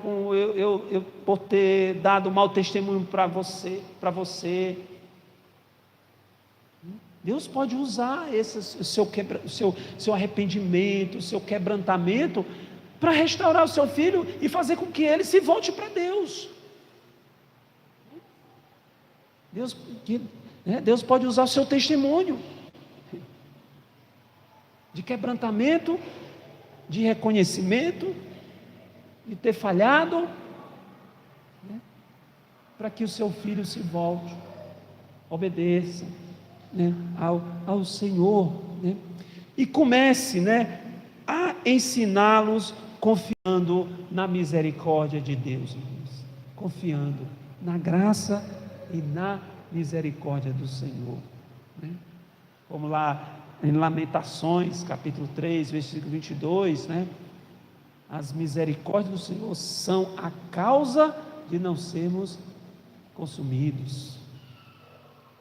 por ter dado mau testemunho para você. Deus pode usar o seu arrependimento, o seu quebrantamento, para restaurar o seu filho e fazer com que ele se volte para Deus. Deus pode usar o seu testemunho de quebrantamento, de reconhecimento, de ter falhado, né, para que o seu filho se volte, obedeça, né, ao Senhor, né, e comece, né, a ensiná-los confiando na misericórdia de Deus, irmãos. Confiando na graça e na misericórdia do Senhor, né? Como lá em Lamentações, capítulo 3, versículo 22, né? As misericórdias do Senhor são a causa de não sermos consumidos.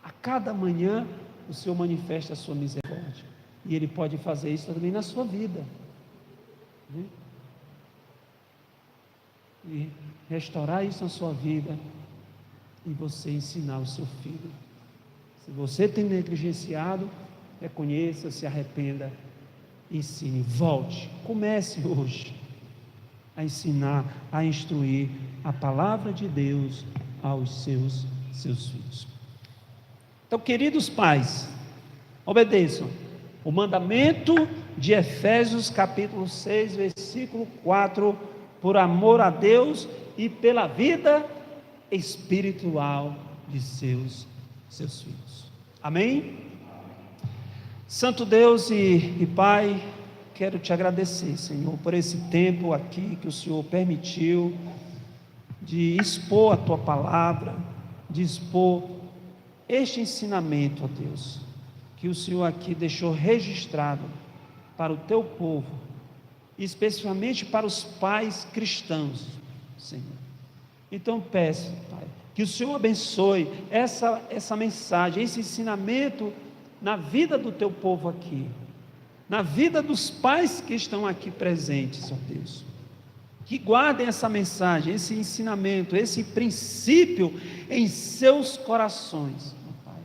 A cada manhã o Senhor manifesta a sua misericórdia, e Ele pode fazer isso também na sua vida, né? E restaurar isso na sua vida, e você ensinar o seu filho. Se você tem negligenciado, reconheça, se arrependa, ensine, volte, comece hoje a ensinar, a instruir a palavra de Deus aos seus filhos. Então, queridos pais, obedeçam o mandamento de Efésios capítulo 6, versículo 4, por amor a Deus e pela vida espiritual de seus filhos. Amém? Santo Deus e Pai, quero te agradecer, Senhor, por esse tempo aqui que o Senhor permitiu de expor a tua palavra, de expor este ensinamento, ó Deus, que o Senhor aqui deixou registrado para o teu povo, especialmente para os pais cristãos, Senhor. Então peço, Pai, que o Senhor abençoe essa mensagem, esse ensinamento na vida do teu povo aqui, na vida dos pais que estão aqui presentes, ó Deus. Que guardem essa mensagem, esse ensinamento, esse princípio em seus corações, meu Pai.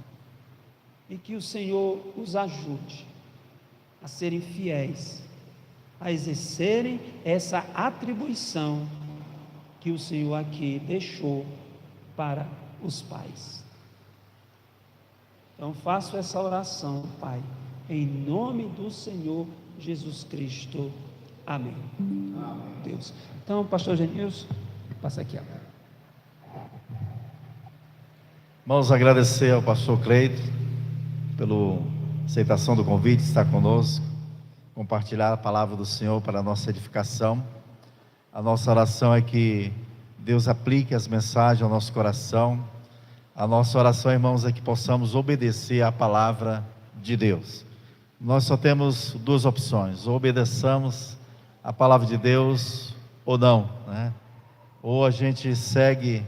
E que o Senhor os ajude a serem fiéis, a exercerem essa atribuição que o Senhor aqui deixou para os pais. Então faço essa oração, Pai, em nome do Senhor Jesus Cristo. Amém. Amém. Deus. Então, pastor Genilson, passa aqui agora. Vamos agradecer ao pastor Cleito pela aceitação do convite, estar conosco, compartilhar a palavra do Senhor para a nossa edificação. A nossa oração é que Deus aplique as mensagens ao nosso coração. A nossa oração, irmãos, é que possamos obedecer à palavra de Deus. Nós só temos duas opções: ou obedeçamos a palavra de Deus ou não, né? Ou a gente segue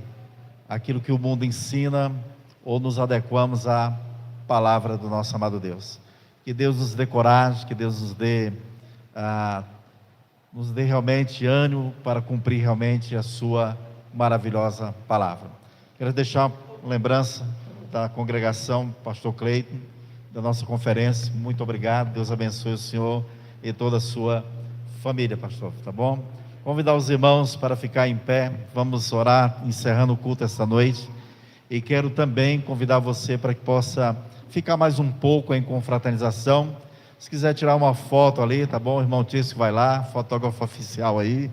aquilo que o mundo ensina, ou nos adequamos à palavra do nosso amado Deus. Que Deus nos dê coragem, que Deus nos dê realmente ânimo para cumprir realmente a sua maravilhosa palavra. Quero deixar uma lembrança da congregação, pastor Cleiton, da nossa conferência. Muito obrigado, Deus abençoe o senhor e toda a sua família, pastor, tá bom? Convidar os irmãos para ficar em pé, vamos orar, encerrando o culto esta noite. E quero também convidar você para que possa ficar mais um pouco em confraternização. Se quiser tirar uma foto ali, tá bom? O irmão Tício vai lá, fotógrafo oficial aí,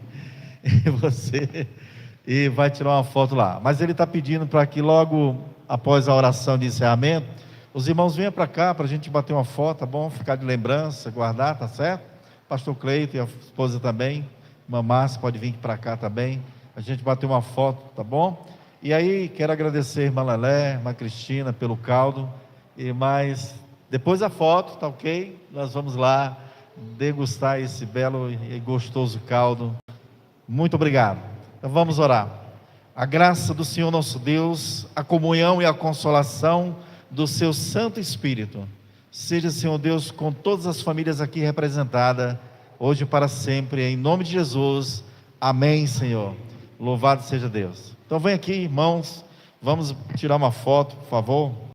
e vai tirar uma foto lá. Mas ele está pedindo para que logo após a oração de encerramento, os irmãos venham para cá para a gente bater uma foto, tá bom? Ficar de lembrança, guardar, tá certo? Pastor Cleito e a esposa também, irmã Márcia, pode vir para cá também, a gente bater uma foto, tá bom? E aí, quero agradecer a irmã Lelé, a irmã Cristina, pelo caldo, mas depois da foto, tá ok? Nós vamos lá degustar esse belo e gostoso caldo. Muito obrigado. Então vamos orar. A graça do Senhor nosso Deus, a comunhão e a consolação do seu Santo Espírito, seja, Senhor Deus, com todas as famílias aqui representadas, hoje e para sempre, em nome de Jesus. Amém, Senhor. Louvado seja Deus. Então vem aqui, irmãos, vamos tirar uma foto, por favor.